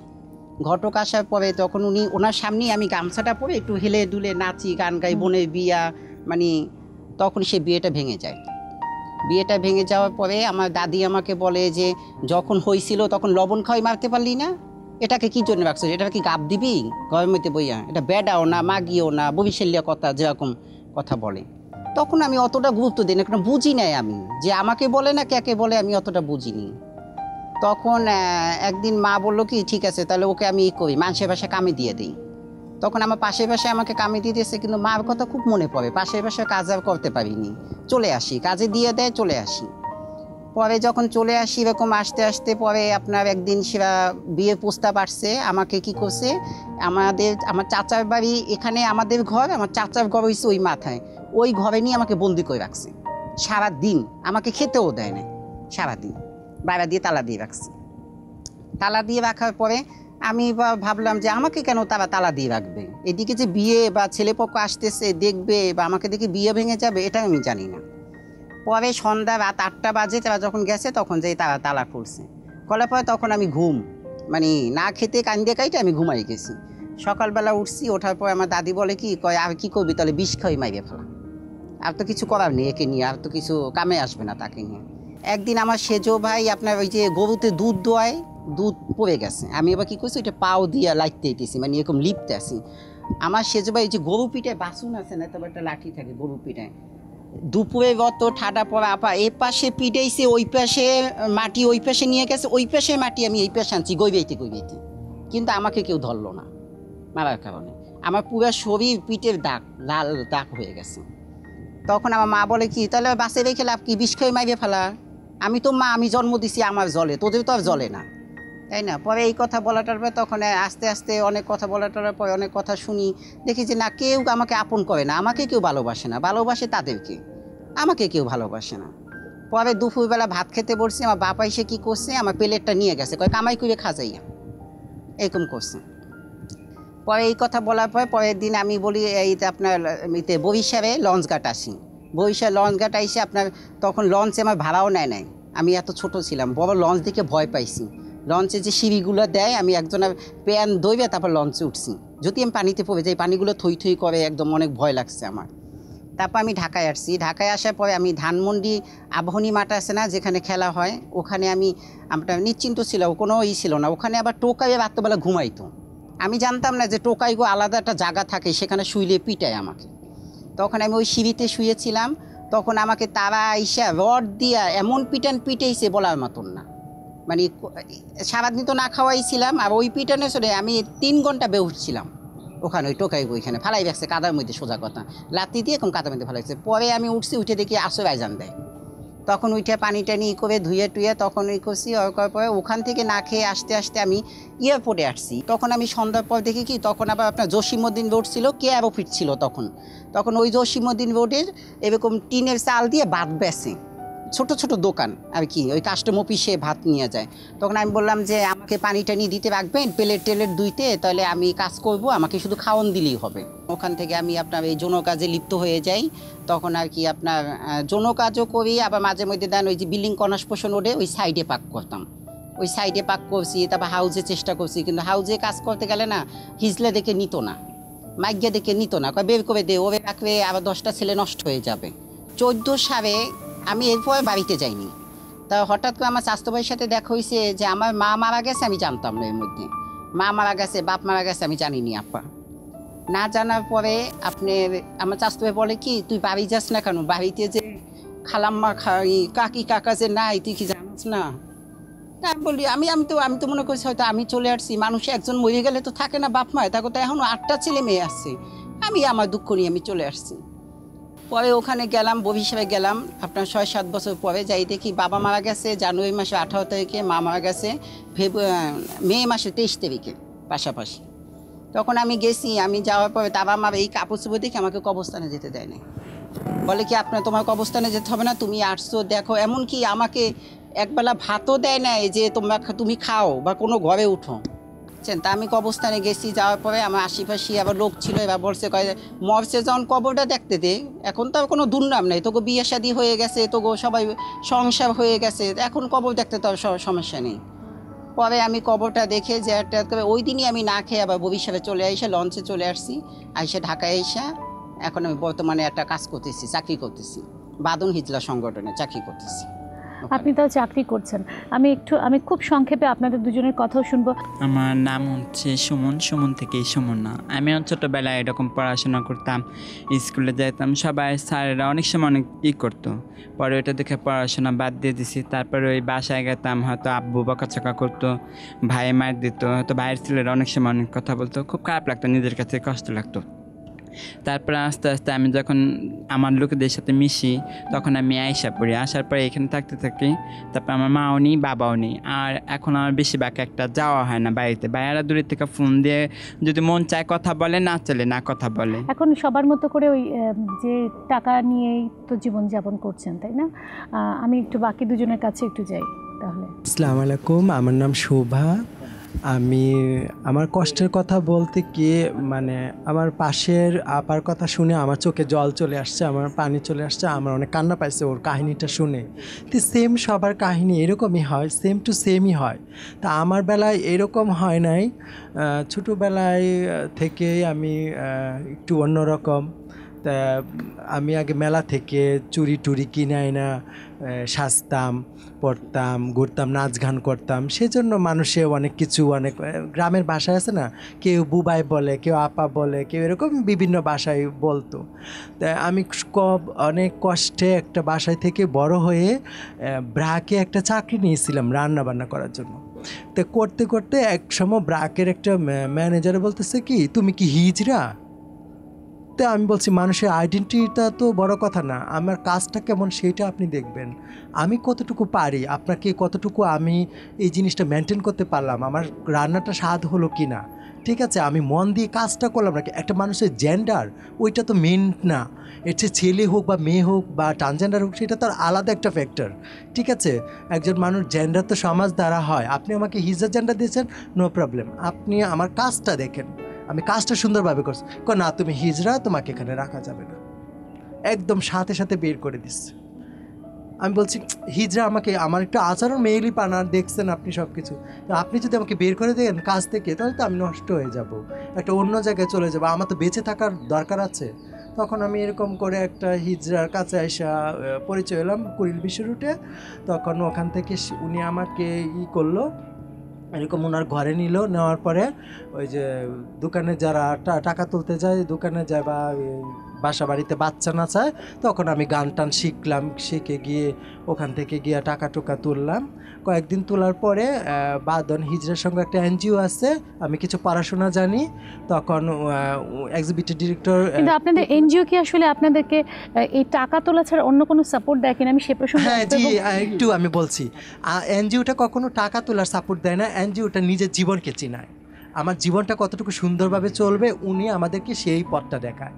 ঘটক আসার পরে তখন ওনার সামনেই আমি গামছাটা পরে একটু হেলে দুলে নাচি, গান গাই, বোনের বিয়া, মানে তখন সে বিয়েটা ভেঙে যায়। বিয়েটা ভেঙে যাওয়ার পরে আমার দাদি আমাকে বলে যে যখন হয়েছিল তখন লবণ খাওয়াই মারতে পারলি না, এটাকে কি জন্য রাখছো, এটা কি গাপ দিবি গরমের মধ্যে বইয়া, এটা বেডাও না, মাগিও না, ভবিষ্যৎ কথা যেরকম কথা বলে। তখন আমি অতটা গুরুত্ব দিই না, কারণ বুঝি নাই আমি যে আমাকে বলে না কাকে বলে, আমি অতটা বুঝিনি। তখন একদিন মা বললো কি ঠিক আছে তাহলে ওকে আমি করি, মানুষের বাসায় কামে দিয়ে দিই। তখন আমার পাশের বাসায় আমাকে কামে দিয়ে দিয়েছে, কিন্তু মার কথা খুব মনে পড়ে, পাশের বাসায় কাজ আর করতে পারিনি, চলে আসি, কাজে দিয়ে দেয় চলে আসি। পরে যখন চলে আসি এরকম আসতে পরে আপনার একদিন সেরা বিয়ের প্রস্তাব আসছে, আমাকে কি করছে, আমার চাচার বাড়ি এখানে, আমাদের ঘর, আমার চাচার ঘর হয়েছে ওই মাথায়, ওই ঘরে নিয়ে আমাকে বন্দি করে রাখছে সারাদিন, আমাকে খেতেও দেয় না, সারাদিন বাইরে দিয়ে তালা দিয়ে রাখছে। তালা দিয়ে রাখার পরে আমি ভাবলাম যে আমাকে কেন তারা তালা দিয়ে রাখবে, এদিকে যে বিয়ে বা ছেলেপক্ষ আসতেছে দেখবে বা আমাকে দেখে বিয়ে ভেঙে যাবে, এটা আমি জানি না। পরে সন্ধ্যা রাত 8টা বাজে তারা যখন গেছে তখন যেই তারা তালা খুলছে, খোলার পরে তখন আমি ঘুম মানে না খেতে কান্দে কাইটে আমি ঘুমাই গেছি। সকালবেলা উঠছি, ওঠার পর আমার দাদি বলে কি কয় আর কী করবি, তাহলে বিষ খাই মাইরে ফেলা, আর তো কিছু করার নেই একে নিয়ে, আর তো কিছু কামে আসবে না তাকে নিয়ে। একদিন আমার সেজো ভাই আপনার ওই যে গরুতে দুধ দোয়ায়, দুধ পড়ে গেছে, আমি এবার কী করছি ওইটা পাও দিয়ে লাইতে দিতেছি, মানে এরকম লিপতে আসি। আমার সেজো ভাই যে গরু পিঠায় বাসুন আছে না, তবে একটা লাঠি থাকে গরু পিঠায়, দুপুরে গত ঠাডা পড়া আপা এ পাশে পিটাইছে, ওই পাশে মাটি ওই পাশে নিয়ে গেছে, ওই পাশে মাটি আমি এই পাশে আনছি গইবাইতে, কিন্তু আমাকে কেউ ধরলো না মারার কারণে। আমার পুরো শরীর পিঠের দাগ, লাল দাগ হয়ে গেছে। তখন আমার মা বলে কি তাহলে বাসে রেখে লাভ কি, বিষ খেয়ে মাইরে ফেলা, আমি তো মা, আমি জন্ম দিছি, আমার জলে, তোদের তো আর জলে না, তাই না? পরে এই কথা বলাটার পরে তখন আস্তে আস্তে অনেক কথা বলাটার পরে অনেক কথা শুনি, দেখি যে না কেউ আমাকে আপন করে না, আমাকে কেউ ভালোবাসে না, ভালোবাসে তাদেরকে, আমাকে কেউ ভালোবাসে না। পরে দুপুরবেলা ভাত খেতে বসছি, আমার বাবা এসে কী করছে, আমার প্লেটটা নিয়ে গেছে, কয় কামাই করে খা যাইয়া, এরকম করছে। পরে এই কথা বলার পরে পরের দিন আমি বলি এইতে আপনার বরিশালে লঞ্চঘাট আসি, বরিশাল লঞ্চঘাট আইসে আপনার তখন লঞ্চে আমার ভাড়াও নেয় নাই, আমি এত ছোট ছিলাম, বড় লঞ্চ দেখে ভয় পাইছি। লঞ্চে যে সিঁড়িগুলো দেয়, আমি একজনের প্যান দইবে তারপর লঞ্চে উঠছি, যদি আমি পানিতে পড়ে যাই, পানিগুলো থই থই করে, একদম অনেক ভয় লাগছে আমার। তারপর আমি ঢাকায় আসছি, ঢাকায় আসার পরে আমি ধানমন্ডি আবাহনী মাঠ আছে না যেখানে খেলা হয়, ওখানে আমি আপনার নিশ্চিন্ত ছিল, কোনো ছিল না, ওখানে আবার টোকাইয়ে রাত্রবেলা ঘুমাইতো। আমি জানতাম না যে টোকাইগো আলাদা একটা জায়গা থাকে, সেখানে শুইলে পিটায় আমাকে। তখন আমি ওই সিঁড়িতে শুয়েছিলাম, তখন আমাকে তারা আইসা রড দিয়া এমন পিটাইছে বলার মতন না, মানে সারাদিন তো না খাওয়াইছিলাম, আর ওই পিটানে চলে আমি 3 ঘন্টা বেউঠছিলাম ওখানে, ওই টোকাইগো ওইখানে ফালাই রাখছে কাদার মধ্যে, সোজা কথা লাতি দিয়ে এরকম কাদার মধ্যে ফালাই রাখছে। পরে আমি উঠছি, উঠে দেখি আসর আইজান দেয়, তখন উঠে পানি টানি করে ধুয়ে টুয়ে তখন ওই করছি, করার পরে ওখান থেকে না খেয়ে আসতে আসতে আমি এয়ারপোর্টে আসছি। তখন আমি সন্ধ্যার পর দেখি কি তখন আবার আপনার জসিমউদ্দিন রোড ছিল, কে অ্যারোফিট ছিল তখন ওই জসিমউদ্দিন রোডের এরকম টিনের চাল দিয়ে ভাত বেচে, ছোট ছোট দোকান আর কি, ওই কাস্টম অফিসে ভাত নিয়ে যায়। তখন আমি বললাম যে আমাকে পানি টানি দিতে রাখবেন, প্লেট দুইতে, তাহলে আমি কাজ করব, আমাকে শুধু খাওয়ান দিলেই হবে। ওখান থেকে আমি আপনার এই যৌন কাজে লিপ্ত হয়ে যাই, তখন আর কি আপনার যৌন কাজও করি, আবার মাঝে মধ্যে দেন ওই যে বিল্ডিং কনস্পোশন রোডে ওই সাইডে পাক করতাম, ওই সাইডে পাক করছি, তারপর হাউজে চেষ্টা করছি, কিন্তু হাউজে কাজ করতে গেলে না হিজলে দেখে নিত না, মাইগিয়া দেখে নিত না, কয় বের করে দে, ওরে রাখবে, আবার 10টা ছেলে নষ্ট হয়ে যাবে। 14 সালে আমি এরপরে বাড়িতে যাইনি, তা হঠাৎ করে আমার স্বাস্থ্য ভাইয়ের সাথে দেখা হয়েছে যে আমার মা মারা গেছে, আমি জানতাম না, এর মধ্যে মা মারা গেছে, বাপ মারা গেছে আমি জানিনি আপা। না জানার পরে আপনি আমার স্বাস্থ্য ভাই বলে কি তুই বাড়ি যাস না কেন, বাড়িতে যে খালাম্মা কাকি কাকা যে নাই তুই কি জানিস না? আমি বলি আমি তো মনে করছি হয়তো আমি চলে আসছি, মানুষ একজন মরে গেলে তো থাকে না বাপ মায়, তাকে তো এখনও 8টা ছেলে মেয়ে আসছে, আমি আমার দুঃখ নিয়ে আমি চলে আসছি। পরে ওখানে গেলাম, বরিশালে গেলাম আপনার 6-7 বছর পরে, যাই দেখি বাবা মারা গেছে জানুয়ারি মাসে 18 তারিখে, মা মারা গেছে মে মাসে 23 তারিখে পাশাপাশি। তখন আমি গেছি, আমি যাওয়ার পরে বাবা মার এই কাপড় চোপড় দেখে আমাকে কবরস্থানে যেতে দেয় না, বলে কি তোমার কবরস্থানে যেতে হবে না, তুমি আসছো দেখো, এমনকি আমাকে একবেলা ভাতও দেয় না যে তুমি খাও বা কোনো ঘরে উঠো। তা আমি কবরস্থানে গেছি, যাওয়ার পরে আমার আশেপাশে আবার লোক ছিল, এবার বলছে কয় মরছে যখন কবরটা দেখতে দে, এখন তো আর কোনো দুর্নাম নেই, তোকে বিয়ে শাদী হয়ে গেছে, তোকে সবাই সংসার হয়ে গেছে, এখন কবর দেখতে তো সমস্যা নেই। পরে আমি কবরটা দেখে যে ওই দিনই আমি না খেয়ে আবার বরিশালে চলে এসে লঞ্চে চলে আসছি, আইসে ঢাকায় এসে এখন আমি বর্তমানে একটা কাজ করতেছি, চাকরি করতেছি, বাদন হিজলা সংগঠনে চাকরি করতেছি। আপনি তাও চাকরি করছেন। আমি খুব সংক্ষেপে আপনাদের দুজনের কথাও শুনবো। আমার নাম হচ্ছে সুমন থেকে সুমনা। আমি ছোটোবেলায় এরকম পড়াশোনা করতাম, স্কুলে যেতাম, সবাই স্যারেরা অনেক সময় অনেক করতো, পরে ওইটা দেখে পড়াশোনা বাদ দিয়ে দিছি। তারপরে ওই বাসায় গেতাম, হয়তো আব্বু বকাচকা করতো, ভাই মার দিত, হয়তো ভাইয়ের ছেলেরা অনেক সময় অনেক কথা বলতো, খুব খারাপ লাগতো, নিজের কাছে কষ্ট লাগতো। তারপরে আস্তে আস্তে আমি যখন আমার লোকেদের সাথে মিশি তখন আমি আইসা পড়ি, আসার পরে এখানে থাকতে থাকি। তারপর আমার মাও নেই, বাবাও নেই, আর এখন আমার বেশিরভাগ একটা যাওয়া হয় না বাড়িতে। বাইরে দূরের থেকে ফোন দিয়ে যদি মন চায় কথা বলে, না চলে না কথা বলে। এখন সবার মতো করে ওই যে টাকা নিয়েই তো জীবনযাপন করছেন, তাই না? আমি একটু বাকি দুজনের কাছে একটু যাই তাহলে। আসসালামু আলাইকুম, আমার নাম শোভা। আমি আমার কষ্টের কথা বলতে কি মানে আমার পাশের আপার কথা শুনে আমার চোখে জল চলে আসছে, আমার পানি চলে আসছে, আমার অনেক কান্না পাইছে ওর কাহিনীটা শুনে। তো সেম সবার কাহিনী এরকমই হয়, সেম টু সেমই হয়। তা আমার বেলায় এরকম হয় নাই, ছোটোবেলায় থেকেই আমি একটু অন্যরকম। তা আমি আগে মেলা থেকে চুরি টুরি কিনে আইনা সাজতাম, পড়তাম, ঘুরতাম, নাচ গান করতাম। সেজন্য মানুষে অনেক কিছু অনেক গ্রামের ভাষায় আছে না, কেউ বুবাই বলে, কেউ আপা বলে, কেউ এরকম বিভিন্ন ভাষায় বলতো। তা আমি অনেক কষ্টে একটা বাসায় থেকে বড় হয়ে ব্রাকে একটা চাকরি নিয়েছিলাম রান্না বান্না করার জন্য। তো করতে করতে এক সময় ব্রাকের একটা ম্যানেজার বলতেছে কি তুমি কি হিজড়া? তো আমি বলছি মানুষের আইডেন্টিটিটা তো বড় কথা না, আমার কাজটা কেমন সেইটা আপনি দেখবেন, আমি কতটুকু পারি, আপনাকে কতটুকু আমি এই জিনিসটা মেনটেন করতে পারলাম, আমার রান্নাটা স্বাদ হলো কি না। ঠিক আছে, আমি মন দিয়ে কাজটা করলাম না। একটা মানুষের জেন্ডার ওইটা তো মেন না, এর চেয়ে ছেলে হোক বা মেয়ে হোক বা ট্রান্সজেন্ডার হোক সেটা তো আলাদা একটা ফ্যাক্টর। ঠিক আছে, একজন মানুষ জেন্ডার তো সমাজ দ্বারা হয়। আপনি আমাকে হিজড়া জেন্ডার দিয়েছেন, নো প্রবলেম, আপনি আমার কাজটা দেখেন, আমি কাজটা সুন্দরভাবে করছি। না তুমি হিজড়া, তোমাকে এখানে রাখা যাবে না, একদম সাথে সাথে বের করে দিচ্ছে। আমি বলছি হিজড়া আমাকে, আমার একটু আচরণ মেইলি পানার দেখছেন আপনি সব কিছু, আপনি যদি আমাকে বের করে দেন কাজ থেকে তাহলে তো আমি নষ্ট হয়ে যাব, একটা অন্য জায়গায় চলে যাব, আমার তো বেঁচে থাকার দরকার আছে। তখন আমি এরকম করে একটা হিজড়ার কাছে এসে পরিচয় এলাম কুড়িল বিশ্ব রুটে। তখন ওখান থেকে উনি আমাকে করলো, এরকম ওনার ঘরে নিল, নেওয়ার পরে ওই যে দোকানে যারা টাকা তুলতে যায়, দোকানে যায় বা বাসা বাড়িতে বাচ্চা না চায়, তখন আমি গান টান শিখলাম, শিখে গিয়ে ওখান থেকে গিয়ে টাকা টুকা তুললাম। কয়েকদিন তোলার পরে বাদন হিজড়ার সঙ্গে একটা এনজিও আছে, আমি কিছু পড়াশোনা জানি, তখন এক্সিকিউটিভ ডিরেক্টর। কিন্তু আপনাদের এনজিও কি আসলে আপনাদেরকে এই টাকা তোলা ছাড়া অন্য কোনো সাপোর্ট দেয় কিনা, আমি সে প্রসঙ্গে হ্যাঁ জি একটু আমি বলছি, এনজিওটা কখনো টাকা তোলার সাপোর্ট দেয় না, এনজিওটা নিজের জীবনকে চিনায়, আমার জীবনটা কতটুকু সুন্দরভাবে চলবে উনি আমাদেরকে সেই পথটা দেখায়।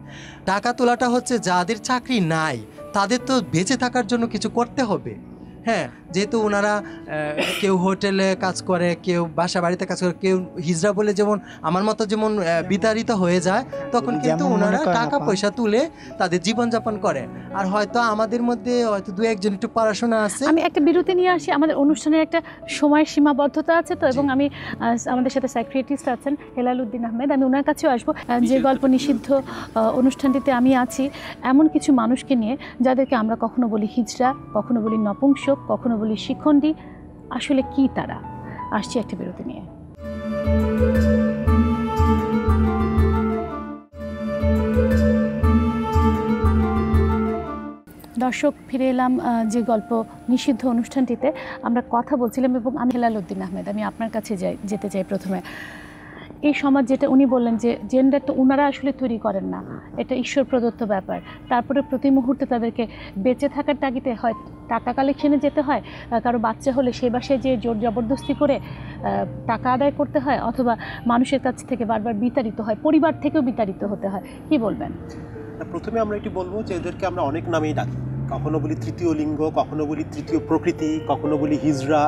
টাকা তোলাটা হচ্ছে যাদের চাকরি নাই তাদের তো বেঁচে থাকার জন্য কিছু করতে হবে। হ্যাঁ, যেহেতু ওনারা কেউ হোটেলে কাজ করে, কেউ বাসা বাড়িতে কাজ করে, কেউ হিজড়া বলে যেমন আমার মতো যেমন বিতাড়িত হয়ে যায়, তখন কিন্তু ওনারা টাকা পয়সা তুলে তাদের জীবনযাপন করে। আর হয়তো আমাদের মধ্যে হয়তো দু একজন একটু পড়াশোনা আছে। আমি একটা বিরতি নিয়ে আসি, আমাদের অনুষ্ঠানের একটা সময়ের সীমাবদ্ধতা আছে তো, এবং আমি আমাদের সাথে সাইকিয়াট্রিস্ট আছেন হেলাল উদ্দিন আহমেদ, আমি ওনার কাছেও আসবো। যে গল্প নিষিদ্ধ অনুষ্ঠানটিতে আমি আছি এমন কিছু মানুষকে নিয়ে যাদেরকে আমরা কখনো বলি হিজড়া, কখনো বলি নপুংসক, কখনো বলি শিখণ্ডী। আসলে কি তারা? আসছি একটা বিরতি নিয়ে। দর্শক, ফিরে এলাম যে গল্প নিষিদ্ধ অনুষ্ঠানটিতে। আমরা কথা বলছিলাম এবং আমি হেলাল উদ্দিন আহমেদ, আমি আপনার কাছে যেতে চাই প্রথমে। এই সমাজ যেটা উনি বললেন যে জেন্ডার তো ওনারা আসলে তৈরি করেন না, এটা ঈশ্বর প্রদত্ত ব্যাপার। তারপরে প্রতি মুহূর্তে তাদেরকে বেঁচে থাকার তাগিদে হয় টাকা কালেকশনে যেতে হয়, কারো বাচ্চা হলে সে বাসায় যে জোর জবরদস্তি করে টাকা আদায় করতে হয়, অথবা মানুষের কাছ থেকে বারবার বিতাড়িত হয়, পরিবার থেকেও বিতাড়িত হতে হয়। কি বলবেন? প্রথমে আমরা এটি বলবো যে এদেরকে আমরা অনেক নামেই ডাকি, কখনো বলি তৃতীয় লিঙ্গ, কখনো বলি তৃতীয় প্রকৃতি, কখনো বলি হিজড়া,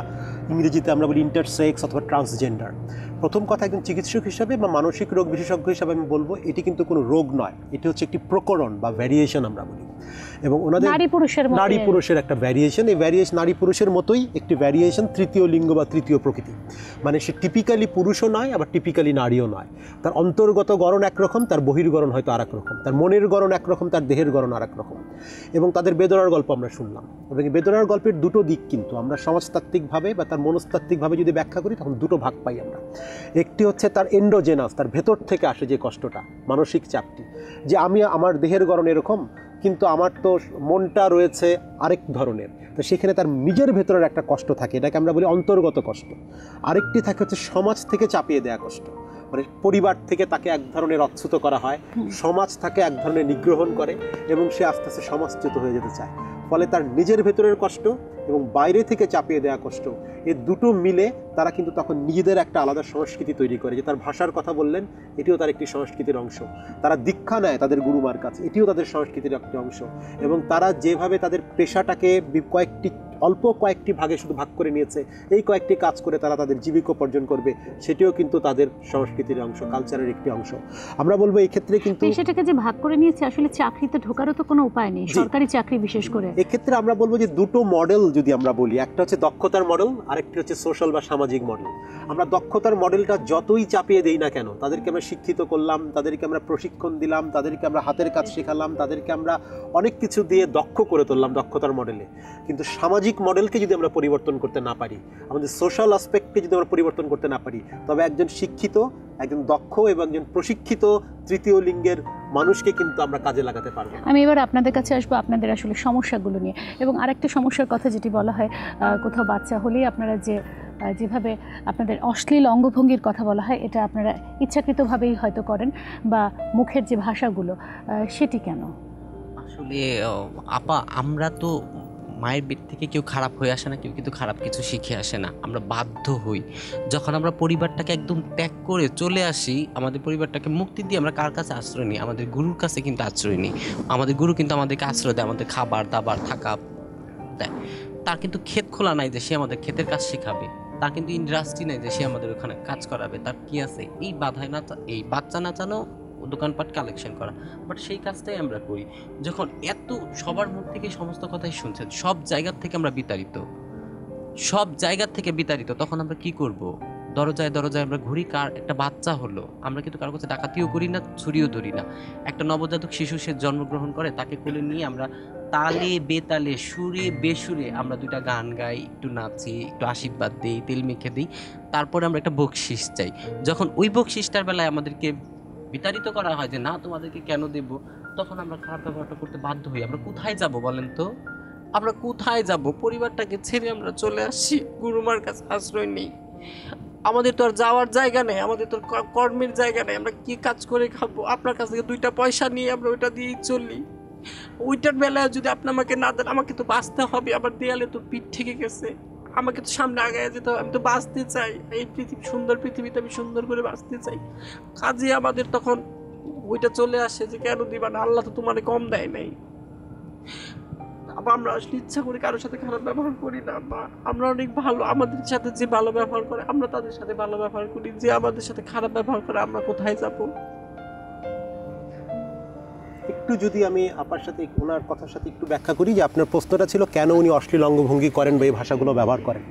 ইংরেজিতে আমরা বলি ইন্টারসেক্স অথবা ট্রান্সজেন্ডার। প্রথম কথা, একজন চিকিৎসক হিসাবে বা মানসিক রোগ বিশেষজ্ঞ হিসাবে আমি বলবো এটি কিন্তু কোনো রোগ নয়, এটি হচ্ছে একটি প্রকরণ বা ভ্যারিয়েশন আমরা বলি। এবং ওনাদের নারী পুরুষের একটা ভ্যারিয়েশন, এই ভ্যারিয়েশন নারী পুরুষের মতোই একটি ভ্যারিয়েশন, তৃতীয় লিঙ্গ বা তৃতীয় প্রকৃতি। মানে সে টিপিক্যালি পুরুষও নয় আবার টিপিক্যালি নারীও নয়। তার অন্তর্গত গড়ন একরকম, তার বহির্গড়ন হয়তো আর এক রকম, তার মনের গড়ন একরকম, তার দেহের গড়ন আর এক রকম। এবং তাদের বেদনার গল্প আমরা শুনলাম, এবং এই বেদনার গল্পের দুটো দিক কিন্তু আমরা সমাজতাত্ত্বিকভাবে বা তার মনস্তাত্ত্বিকভাবে যদি ব্যাখ্যা করি তখন দুটো ভাগ পাই আমরা। একটি হচ্ছে তার এন্ডোজেনাস, তার ভেতর থেকে আসে যে কষ্টটা, মানসিক চাপটি, যে আমি আমার দেহের গড়ন এরকম কিন্তু আমার তো মনটা রয়েছে আরেক ধরনের, তো সেখানে তার নিজের ভেতরের একটা কষ্ট থাকে, এটাকে আমরা বলি অন্তর্গত কষ্ট। আরেকটি থাকে হচ্ছে সমাজ থেকে চাপিয়ে দেওয়া কষ্ট, মানে পরিবার থেকে তাকে এক ধরনের অচ্যুত করা হয়, সমাজ তাকে এক ধরনের নিগ্রহণ করে এবং সে আস্তে আস্তে সমাজচ্যুত হয়ে যেতে চায়। ফলে তার নিজের ভেতরের কষ্ট এবং বাইরে থেকে চাপিয়ে দেওয়া কষ্ট, এই দুটো মিলে তারা কিন্তু তখন নিজেদের একটা আলাদা সংস্কৃতি তৈরি করে। যে তার ভাষার কথা বললেন, এটিও তার একটি সংস্কৃতির অংশ। তারা দীক্ষা নেয় তাদের গুরুমার কাছে, এটিও তাদের সংস্কৃতির একটি অংশ। এবং তারা যেভাবে তাদের পেশাটাকে কয়েকটি অল্প কয়েকটি ভাগে শুধু ভাগ করে নিয়েছে, এই কয়েকটি কাজ করে তারা তাদের জীবিকা উপার্জন করবে, সেটিও কিন্তু তাদের সংস্কৃতির অংশ, কালচারের একটি অংশ। আমরা বলবো এই ক্ষেত্রে কিন্তু সেটাকে যে ভাগ করে নিয়েছে, আসলে চাকরিতে ঢোকারও তো কোনো উপায় নেই, সরকারি চাকরি বিশেষ করে। এক্ষেত্রে আমরা বলবো যে দুটো মডেল যদি আমরা বলি, একটা হচ্ছে দক্ষতার মডেল, আরেকটি হচ্ছে সোশ্যাল বা সামাজিক মডেল। আমরা দক্ষতার মডেলটা যতই চাপিয়ে দেই না কেন, তাদেরকে আমরা শিক্ষিত করলাম, তাদেরকে আমরা প্রশিক্ষণ দিলাম, তাদেরকে আমরা হাতের কাজ শেখালাম, তাদেরকে আমরা অনেক কিছু দিয়ে দক্ষ করে তুললাম দক্ষতার মডেলে, কিন্তু সামাজিক মডেলকে যদি আমরা পরিবর্তন করতে না পারি, আমাদের সোশ্যাল অ্যাসপেক্টকে যদি আমরা পরিবর্তন করতে না পারি, তবে একজন শিক্ষিত, একজন দক্ষ এবং একজন প্রশিক্ষিত তৃতীয় লিঙ্গের মানুষকে কিন্তু আমরা কাজে লাগাতে পারবো। আমি এবার আপনাদের কাছে আসবো আপনাদের আসলে সমস্যাগুলো নিয়ে, এবং আরেকটা সমস্যার কথা যেটি বলা হয়, কোথাও বাচ্চা হলেই আপনারা যেভাবে আপনাদের অশ্লীল অঙ্গভঙ্গির কথা বলা হয়, এটা আপনারা ইচ্ছাকৃতভাবেই হয়তো করেন, বা মুখের যে ভাষাগুলো, সেটি কেন? আসলে আপা, আমরা তো মায়ের পেট থেকে কেউ খারাপ হয়ে আসে না, কেউ কিন্তু খারাপ কিছু শিখে আসে না। আমরা বাধ্য হই যখন আমরা পরিবারটাকে একদম ত্যাগ করে চলে আসি, আমাদের পরিবারটাকে মুক্তি দিয়ে আমরা কার কাছে আশ্রয় নিই? আমাদের গুরুর কাছে কিন্তু আশ্রয় নিই। আমাদের গুরু কিন্তু আমাদেরকে আশ্রয় দেয়, আমাদের খাবার দাবার থাকা দেয়। তার কিন্তু ক্ষেত খোলা নাই যে সে আমাদের ক্ষেতের কাজ শেখাবে, তার কিন্তু ইন্ডাস্ট্রি নাই যে সে আমাদের ওখানে কাজ করাবে। তার কি আছে? এই বাধায় না, এই বাচ্চা নাচানো, দোকানপাট কালেকশন করা। বাট সেই কাজটাই আমরা করি। যখন এত সবার মুখ থেকে সমস্ত কথাই শুনছেন, সব জায়গার থেকে আমরা বিতাড়িত, তখন আমরা কি করব? দরজায় দরজায় আমরা ঘুরি, কার একটা বাচ্চা হলো, আমরা কিন্তু কারোর কাছে ডাকাতিও করি না, ছুরিও ধরি না। একটা নবজাতক শিশু সে জন্মগ্রহণ করে, তাকে কোলে নিয়ে আমরা তালে বেতালে, সুরে বেসুরে আমরা দুইটা গান গাই, একটু নাচি, একটু আশীর্বাদ দিই, তেল মেখে দিই, তারপরে আমরা একটা বকশিস চাই। যখন ওই বকশিসটার বেলায় আমাদেরকে বিতাড়িত করা হয় যে না তোমাদেরকে কেন দেব, তখন আমরা খারাপ ব্যবহারটা করতে বাধ্য হই। আমরা কোথায় যাব বলেন তো? আমরা কোথায় যাব? পরিবারটাকে ছেড়ে আমরা চলে আসি, গুরুমার কাছে আশ্রয় নেই। আমাদের তো আর যাওয়ার জায়গা নেই, আমাদের তো কর্মের জায়গা নেই, আমরা কি কাজ করে খাবো? আপনার কাছ থেকে 2টা পয়সা নিয়ে আমরা ওইটা দিয়েই চলি। ওইটার বেলায় যদি আপনি আমাকে না দেন, আমাকে তো বাঁচতে হবে। আমার দেয়ালে তো পিঠ থেকে গেছে, আমাকে তো সামনে আগায় যেতে হবে। আমি তো বাঁচতে চাই, এই সুন্দর পৃথিবীতে আমি সুন্দর করে বাঁচতে চাই। কাজে আমাদের তখন ওইটা চলে আসে যে কেন দিবা না, আল্লাহ তো তোমার কম দেয় নাই। আমরা আসলে ইচ্ছা করে কারোর সাথে খারাপ ব্যবহার করি না, বা আমরা অনেক ভালো, আমাদের সাথে যে ভালো ব্যবহার করে আমরা তাদের সাথে ভালো ব্যবহার করি, যে আমাদের সাথে খারাপ ব্যবহার করে আমরা কোথায় যাব? একটু যদি আমি আপনার সাথে ওনার কথার সাথে একটু ব্যাখ্যা করি যে আপনার প্রশ্নটা ছিল কেন উনি অশ্লীল অঙ্গভঙ্গি করেন বা এই ভাষাগুলো ব্যবহার করেন।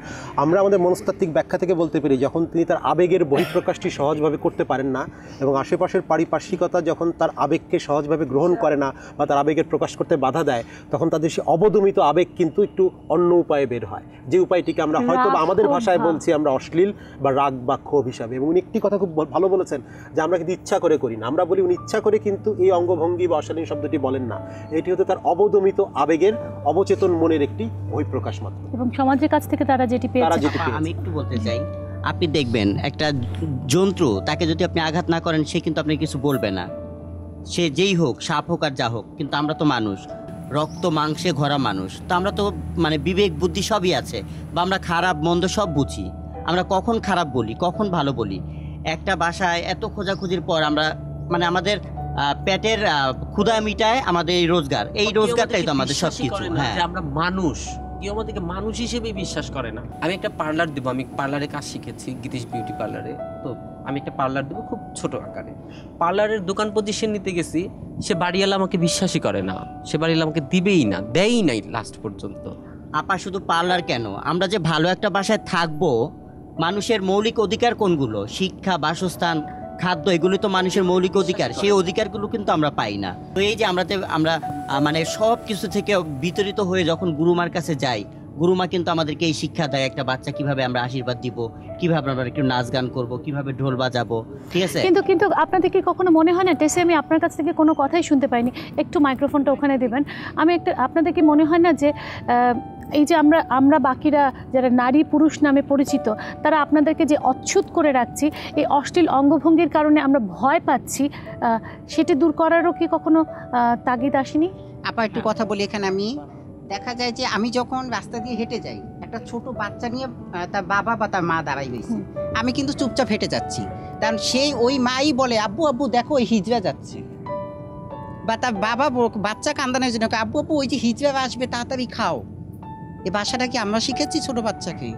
আমরা আমাদের মনস্তাত্ত্বিক ব্যাখ্যা থেকে বলতে পারি, যখন তিনি তার আবেগের বহিঃপ্রকাশটি সহজভাবে করতে পারেন না, এবং আশেপাশের পারিপার্শ্বিকতা যখন তার আবেগকে সহজভাবে গ্রহণ করে না বা তার আবেগের প্রকাশ করতে বাধা দেয়, তখন তাদের সেই অবদমিত আবেগ কিন্তু একটু অন্য উপায়ে বের হয়, যে উপায়টিকে আমরা হয়তো বা আমাদের ভাষায় বলছি আমরা অশ্লীল বা রাগ বা ক্ষোভ হিসাবে। এবং উনি একটি কথা খুব ভালো বলেছেন যে আমরা কিন্তু ইচ্ছা করে করি না। আমরা বলি উনি ইচ্ছা করে কিন্তু এই অঙ্গভঙ্গি বা অশালীন শব্দটি বলেন না, এটি হতে তার অবদমিত আবেগের অবচেতন মনের একটি বহিঃপ্রকাশ মাত্র, এবং সমাজের কাছ থেকে তারা যেটি পেয়েছে। আমি একটু বলতে চাই, আপনি দেখবেন একটা জন্তু, তাকে যদি আপনি আঘাত না করেন সে কিন্তু আপনাকে কিছু বলবে না, সে যেই হোক, সাপ হোক আর যা হোক। কিন্তু আমরা তো মানুষ, রক্ত মাংসে ভরা মানুষ, তো আমরা তো মানে বিবেক বুদ্ধি সবই আছে, বা আমরা খারাপ মন্দ সব বুঝি। আমরা কখন খারাপ বলি, কখন ভালো বলি। একটা বাসায় এত খোঁজাখুঁজির পর আমরা মানে আমাদের পেটের ক্ষুধা মিটায় আমাদের এই রোজগার, এই রোজগারটাই তো আমাদের সবকিছু। হ্যাঁ, আমরা মানুষ, কেউ আমাদেরকে মানুষ হিসেবে বিশ্বাস করে না। আমি একটা পার্লার দেবো, আমি পার্লারে কাজ শিখেছি, গীতিশ বিউটি পার্লারে। তো আমি একটা পার্লার দেবো খুব ছোট আকারে। পার্লারের দোকান পজিশন নিতে গেছি, সে বাড়িওয়ালা আমাকে বিশ্বাসই করে না, সে বাড়িওয়ালা আমাকে দিবেই না, দেয়ই নাই লাস্ট পর্যন্ত। আপা শুধু পার্লার কেন, আমরা যে ভালো একটা বাসায় থাকবো, মানুষের মৌলিক অধিকার কোনগুলো? শিক্ষা, বাসস্থান, খাদ্য, এগুলো তো মানুষের মৌলিক অধিকার। সেই অধিকারগুলো কিন্তু আমরা পাই না। তো এই যে আমরা মানে সব কিছু থেকে বিতরিত হয়ে যখন গুরুমার কাছে যাই, গুরুমা কিন্তু আমাদেরকে এই শিক্ষা দেয়, একটা বাচ্চা কিভাবে আমরা আশীর্বাদ দিব, কিভাবে আমরা একটু নাচ গান করবো, কিভাবে ঢোল বাজাবো, ঠিক আছে? কিন্তু আপনাদের কি কখনো মনে হয় না, টেসে আমি আপনার কাছ থেকে কোনো কথাই শুনতে পাইনি, একটু মাইক্রোফোনটা ওখানে দেবেন। আপনাদের কি মনে হয় না যে এই যে আমরা বাকিরা যারা নারী পুরুষ নামে পরিচিত, তারা আপনাদেরকে যে অচ্ছুত করে রাখছি, এই অশ্লীল অঙ্গভঙ্গির কারণে আমরা ভয় পাচ্ছি, সেটি দূর করারও কি কখনো তাগিদ আসেনি? আপা একটু কথা বলি এখানে। আমি দেখা যায় যে আমি যখন রাস্তা দিয়ে হেঁটে যাই, একটা ছোট বাচ্চা নিয়ে তার বাবা বা তার মা দাঁড়াই রয়েছে, আমি কিন্তু চুপচাপ হেঁটে যাচ্ছি, কারণ সেই ওই মাই বলে আব্বু আব্বু দেখো ওই হিজড়া যাচ্ছে, বা তার বাবা বাচ্চা কান্দানোর জন্য আব্বু আব্বু ওই যে হিজড়া আসবে তাড়াতাড়ি খাও। এই ভাষাটা কি আমরা শিখাচ্ছি ছোট বাচ্চাকে?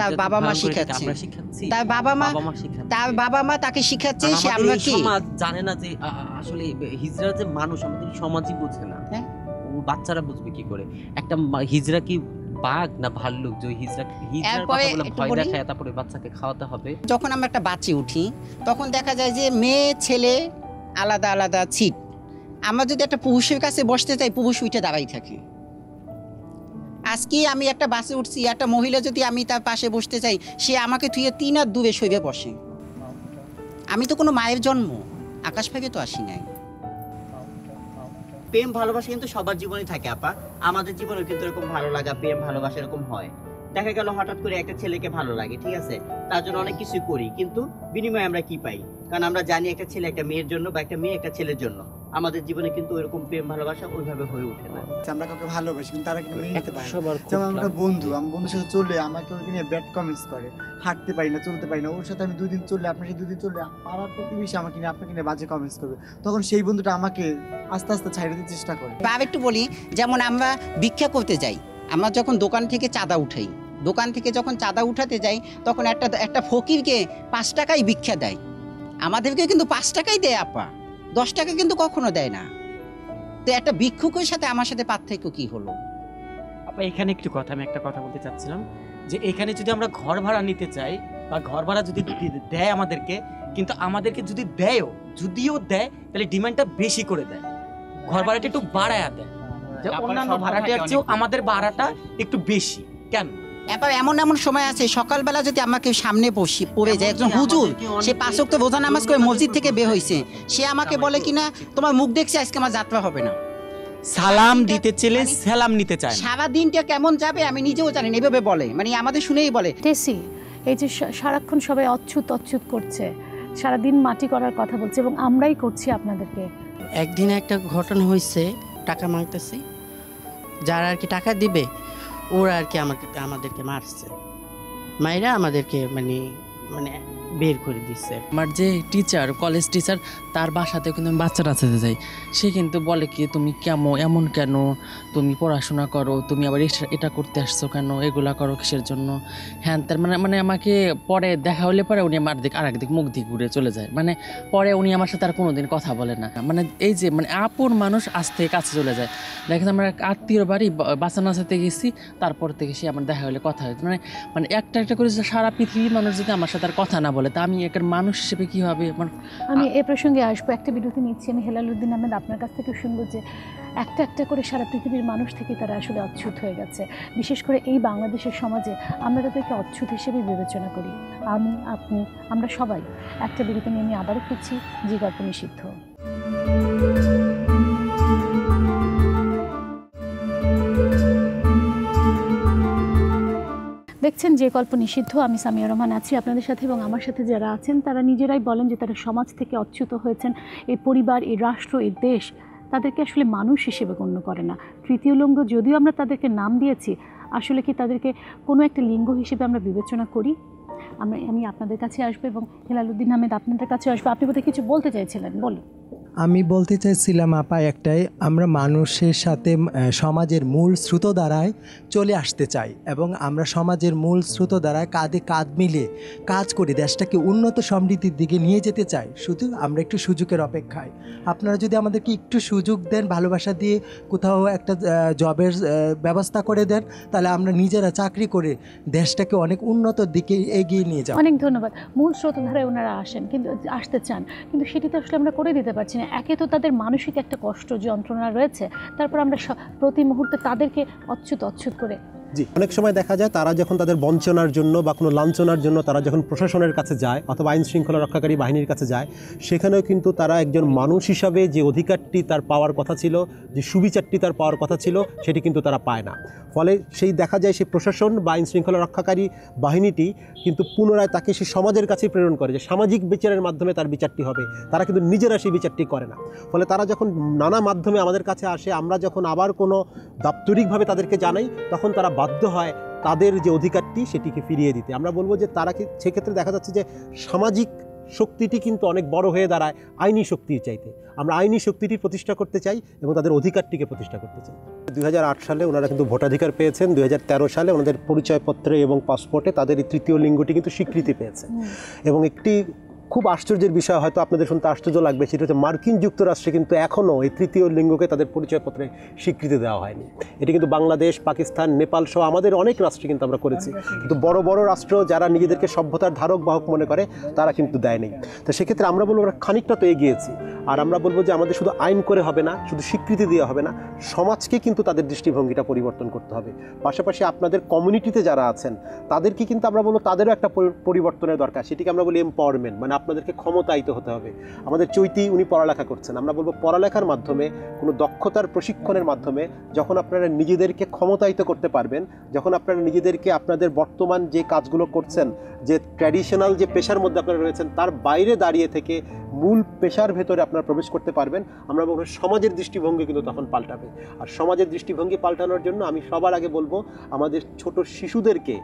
তার বাবা মা শিখাচ্ছে, আমরা শিখাচ্ছি, তার বাবা মা শিখাচ্ছে, তার বাবা মা তাকে শিখাচ্ছে। আর সে আমাদের আমরা এই কি সমাজ জানে না যে আসলে হিজড়া যে মানুষ, আমাদের এই সমাজই বোঝে না। হ্যাঁ। ও বাচ্চারা বুঝবে কি করে একটা হিজড়া কি বাঘ না ভাল্লুক যে হিজড়ার এরপরে কথা বলে একটু ভয় বলি। দেখায় তারপরে বাচ্চাকে খাওয়াতে হবে? যখন আমরা একটা বাচ্চা উঠি তখন দেখা যায় যে মেয়ে ছেলে আলাদা আলাদা সিট। আমরা যদি একটা পুরুষের কাছে বসতে চাই, পুরুষ উঠে দাঁড়াই থাকে। আজকে আমি একটা বাসে উঠছি, একটা মহিলা যদি আমি তার পাশে বসতে চাই, সে আমাকে থুয়ে 3 হাত দূরে সইবে বসে। আমি তো কোনো মায়ের জন্ম আকাশ থেকে তো আসি নাই। প্রেম ভালোবাসা কিন্তু সবার জীবনে থাকে আপা, আমাদের জীবনেও কিন্তু এরকম ভালো লাগা প্রেম ভালোবাসা এরকম হয়। দেখা গেল হঠাৎ করে একটা ছেলেকে ভালো লাগে, ঠিক আছে, তার জন্য অনেক কিছুই করি, কিন্তু বিনিময়ে আমরা কি পাই? কারণ আমরা জানি একটা ছেলে একটা মেয়ের জন্য বা একটা মেয়ে একটা ছেলের জন্য। আমাদের জীবনে কিন্তু এরকম প্রেম ভালোবাসা ওইভাবে হয়ে ওঠে না। আমরা কাউকে ভালোবাসি কিন্তু তারা কিন্তু মেনে নিতে পারে না। যেমন আমার একটা বন্ধু, আমার বন্ধুর সাথে চললে আমাকে ওইখানে নিয়ে ব্যাড কমেন্টস করে, হাঁটতে পারি না, চলতে পারি না। ওর সাথে আমি 2 দিন চললে, আপনার সাথে 2 দিন চললে পাড়ার প্রতিবেশী আমাকে নিয়ে আপনাকে নিয়ে বাজে কমেন্টস করবে, তখন সেই বন্ধুটা আমাকে আস্তে আস্তে ছাইড়ে দিতে চেষ্টা করে। বা একটু বলি, যেমন আমরা ভিক্ষা করতে যাই, আমরা যখন দোকান থেকে চাঁদা উঠাই, দোকান থেকে যখন চাঁদা উঠাতে যাই তখন একটা ফকিরকে 5 টাকাই ভিক্ষা দেয়, আমাদেরকে কিন্তু 5 টাকাই দেয় আপা, 10 টাকা কিন্তু কখনো দেয় না। তো একটা ভিক্ষুকের সাথে আমার সাথে পার্থক্য কি হলো? আপা এখানে একটু কথা, আমি একটা কথা বলতে চাচ্ছিলাম যে এখানে যদি আমরা ঘর ভাড়া নিতে চাই বা ঘর ভাড়া যদি দেয় আমাদেরকে, কিন্তু আমাদেরকে যদি যদিও দেয় তাহলে ডিমান্ডটা বেশি করে দেয়, ঘর ভাড়াটা একটু বাড়ায় দেয়, যে অন্যান্য ভাড়াটার চেয়েও আমাদের ভাড়াটা একটু বেশি কেন? এবার এমন সময় আছে, সকালবেলা যদি আমাকে সামনে পড়ে যায় একজন হুজুর, সে 5 ওয়াক্ত রোজা নামাজ করে মসজিদ থেকে বের হয়েছে, সে আমাকে বলে কিনা তোমার মুখ দেখছি আজকে আমার যাত্রা হবে না। সালাম দিতে চেলে সালাম নিতে চায় না। সারা দিনটা কেমন যাবে আমি নিজেও জানি না, এভাবে বলে, মানে আমাদের শুনেই বলে। টেসি, এই যে সারাক্ষণ সবাই অচ্যুত করছে, সারাদিন মাটি করার কথা বলছে এবং আমরাই করছি আপনাদেরকে। একদিন একটা ঘটনা হয়েছে, টাকা মাগতেছি, যারা আর কি টাকা দিবে ওরা আর কি আমাদেরকে মারছে, মাইরা আমাদেরকে মানে বের করে দিচ্ছে। আমার যে টিচার, কলেজ টিচার, তার বাসাতে কিন্তু আমি বাচ্চা টাচাতে যাই, সে কিন্তু বলে কি তুমি এমন কেন, তুমি পড়াশোনা করো, তুমি আবার এটা করতে আসছো কেন, এগুলা করো কিসের জন্য, হ্যাঁ তার মানে আমাকে পরে দেখা হলে পরে উনি আমার আরেক দিক মুখ দিক ঘুরে চলে যায়, মানে পরে উনি আমার সাথে আর কোনোদিন কথা বলে না। মানে এই যে আপন মানুষ আজ থেকে কাছে চলে যায়। দেখেন আমরা আত্মীয় বাড়ি বাচ্চা নাচাতে গেছি, তারপর থেকে সে আমার দেখা হলে কথা হয়, মানে একটা করে সারা পৃথিবীর মানুষ যদি আমার সাথে আর কথা না বলে, তা আমি একটা মানুষ হিসেবে কীভাবে? আমি এ প্রসঙ্গে আসবো, একটা বিরতি নিচ্ছি। আমি হেলালুদ্দিন আহমেদ আপনার কাছ থেকে শুনবো যে একটা করে সারা পৃথিবীর মানুষ থেকে তারা আসলে অচ্ছুত হয়ে গেছে, বিশেষ করে এই বাংলাদেশের সমাজে আমরা তাদেরকে অচ্ছুত হিসেবে বিবেচনা করি, আমি আপনি আমরা সবাই। একটা বিরতি নিয়ে আমি আবারও ফিরছি যে গল্প নিষিদ্ধ। দেখছেন যে গল্প নিষিদ্ধ, আমি সামিয়া রহমান আছি আপনাদের সাথে, এবং আমার সাথে যারা আছেন তারা নিজেরাই বলেন যে তারা সমাজ থেকে অচ্যুত হয়েছেন। এই পরিবার, এই রাষ্ট্র, এই দেশ তাদেরকে আসলে মানুষ হিসেবে গণ্য করে না। তৃতীয় লিঙ্গ যদিও আমরা তাদেরকে নাম দিয়েছি, আসলে কি তাদেরকে কোনো একটা লিঙ্গ হিসেবে আমরা বিবেচনা করি? আমি আপনাদের কাছে আসবো এবং হেলালুদ্দিন আহমেদ আপনাদের কাছে আসবো। আপনি বোধহয় কিছু বলতে চাইছিলেন, বলুন। আমি বলতে চাইছিলাম আপা একটাই, আমরা মানুষের সাথে সমাজের মূল স্রোতধারায় চলে আসতে চাই এবং আমরা সমাজের মূল স্রোতধারায় কাঁধে কাঁধ মিলিয়ে কাজ করি, দেশটাকে উন্নত সমৃদ্ধির দিকে নিয়ে যেতে চাই। শুধু আমরা একটু সুযোগের অপেক্ষায়। আপনারা যদি আমাদেরকে একটু সুযোগ দেন, ভালোবাসা দিয়ে কোথাও একটা জবের ব্যবস্থা করে দেন, তাহলে আমরা নিজেরা চাকরি করে দেশটাকে অনেক উন্নত দিকে এগিয়ে নিয়ে যাব। অনেক ধন্যবাদ। মূল স্রোতধারায় ওনারা আসেন, কিন্তু আসতে চান, কিন্তু সেটি তো আসলে আমরা করে দিতে পারছি না। একে তো তাদের মানসিক একটা কষ্ট যন্ত্রণা রয়েছে, তারপর আমরা প্রতি মুহূর্তে তাদেরকে অচ্যুত করে। জি, অনেক সময় দেখা যায় তারা যখন তাদের বঞ্চনার জন্য বা কোনো লাঞ্ছনার জন্য তারা যখন প্রশাসনের কাছে যায় অথবা আইন শৃঙ্খলা রক্ষাকারী বাহিনীর কাছে যায়, সেখানেও কিন্তু তারা একজন মানুষ হিসাবে যে অধিকারটি তার পাওয়ার কথা ছিল, যে সুবিচারটি তার পাওয়ার কথা ছিল, সেটি কিন্তু তারা পায় না। ফলে সেই দেখা যায় সেই প্রশাসন বা আইন শৃঙ্খলা রক্ষাকারী বাহিনীটি কিন্তু পুনরায় তাকে সেই সমাজের কাছে প্রেরণ করে যে সামাজিক বিচারের মাধ্যমে তার বিচারটি হবে। তারা কিন্তু নিজেরা সেই বিচারটি করে না। ফলে তারা যখন নানা মাধ্যমে আমাদের কাছে আসে, আমরা যখন আবার কোনো দাপ্তরিকভাবে তাদেরকে জানাই, তখন তারা বাধ্য হয় তাদের যে অধিকারটি সেটিকে ফিরিয়ে দিতে। আমরা বলবো যে তারা কি সেক্ষেত্রে দেখা যাচ্ছে যে সামাজিক শক্তিটি কিন্তু অনেক বড় হয়ে দাঁড়ায় আইনি শক্তির চাইতে। আমরা আইনি শক্তিটি প্রতিষ্ঠা করতে চাই এবং তাদের অধিকারটিকে প্রতিষ্ঠা করতে চাই। 2008 সালে ওনারা কিন্তু ভোটাধিকার পেয়েছেন, 2013 সালে ওনাদের পরিচয়পত্রে এবং পাসপোর্টে তাদের এই তৃতীয় লিঙ্গটি কিন্তু স্বীকৃতি পেয়েছে। এবং একটি খুব আশ্চর্যের বিষয়, হয়তো আপনাদের শুনতে আশ্চর্য লাগবে, সেটা হচ্ছে মার্কিন যুক্তরাষ্ট্রে কিন্তু এখনও এই তৃতীয় লিঙ্গকে তাদের পরিচয়পত্রে স্বীকৃতি দেওয়া হয়নি। এটি কিন্তু বাংলাদেশ, পাকিস্তান, নেপাল সহ আমাদের অনেক রাষ্ট্রে কিন্তু আমরা করেছি, কিন্তু বড় বড় রাষ্ট্র যারা নিজেদেরকে সভ্যতার ধারক বাহক মনে করে তারা কিন্তু দেয়নি। তো সেক্ষেত্রে আমরা বলবো আমরা খানিকটা তো এগিয়েছি। আর আমরা বলবো যে আমাদের শুধু আইন করে হবে না, শুধু স্বীকৃতি দেওয়া হবে না, সমাজকে কিন্তু তাদের দৃষ্টিভঙ্গিটা পরিবর্তন করতে হবে। পাশাপাশি আপনাদের কমিউনিটিতে যারা আছেন তাদেরকে কিন্তু আমরা বলবো তাদেরও একটা পরিবর্তনের দরকার, সেটিকে আমরা বলি এম্পাওয়ারমেন্ট, মানে আপনাদেরকে ক্ষমতায়িত হতে হবে। আমাদের চৈতি উনি পড়ালেখা করছেন, আমরা বলবো পড়ালেখার মাধ্যমে, কোনো দক্ষতার প্রশিক্ষণের মাধ্যমে যখন আপনারা নিজেদেরকে ক্ষমতায়িত করতে পারবেন, যখন আপনারা নিজেদেরকে আপনাদের বর্তমান যে কাজগুলো করছেন, যে ট্র্যাডিশনাল যে পেশার মধ্যে আপনারা রয়েছেন তার বাইরে দাঁড়িয়ে থেকে মূল পেশার ভেতরে আপনারা প্রবেশ করতে পারবেন, আমরা বলবো সমাজের দৃষ্টিভঙ্গি কিন্তু তখন পাল্টাবে। আর সমাজের দৃষ্টিভঙ্গি পাল্টানোর জন্য আমি সবার আগে বলবো আমাদের ছোট শিশুদেরকে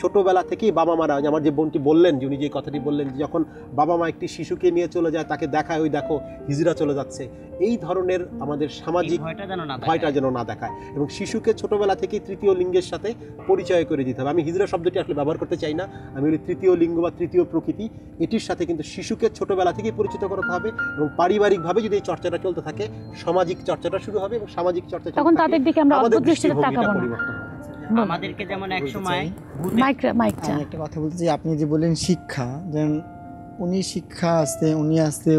ছোটোবেলা থেকেই বাবা মারা, আমার যে বোনটি বললেন, যে উনি যে কথাটি বললেন, যে যখন বাবা মা একটি শিশুকে নিয়ে চলে যায় তাকে দেখায় ওই দেখো হিজড়া চলে যাচ্ছে, এই ধরনের আমাদের সামাজিক ভয়টা যেন না দেখায় এবং শিশুকে ছোটোবেলা থেকেই তৃতীয় লিঙ্গের সাথে পরিচয় করে দিতে হবে। আমি হিজড়া শব্দটি আসলে ব্যবহার করতে চাই না, আমি বলি তৃতীয় লিঙ্গ বা তৃতীয় প্রকৃতি, এটির সাথে কিন্তু শিশুকে ছোটোবেলা থেকেই পরিচিত করাতে হবে এবং পারিবারিকভাবে যদি এই চর্চাটা চলতে থাকে সামাজিক চর্চাটা শুরু হবে এবং সামাজিক চর্চা তখন তাদের দিকে আমরা অদ্ভুত দৃষ্টিতে তাকাবো না। আমাদেরকে যেমন এক সময় মাইকটা একটা কথা বলতে চাই, আপনি যে বললেন শিক্ষা, যেমন উনি শিক্ষা আসতে উনি আসতে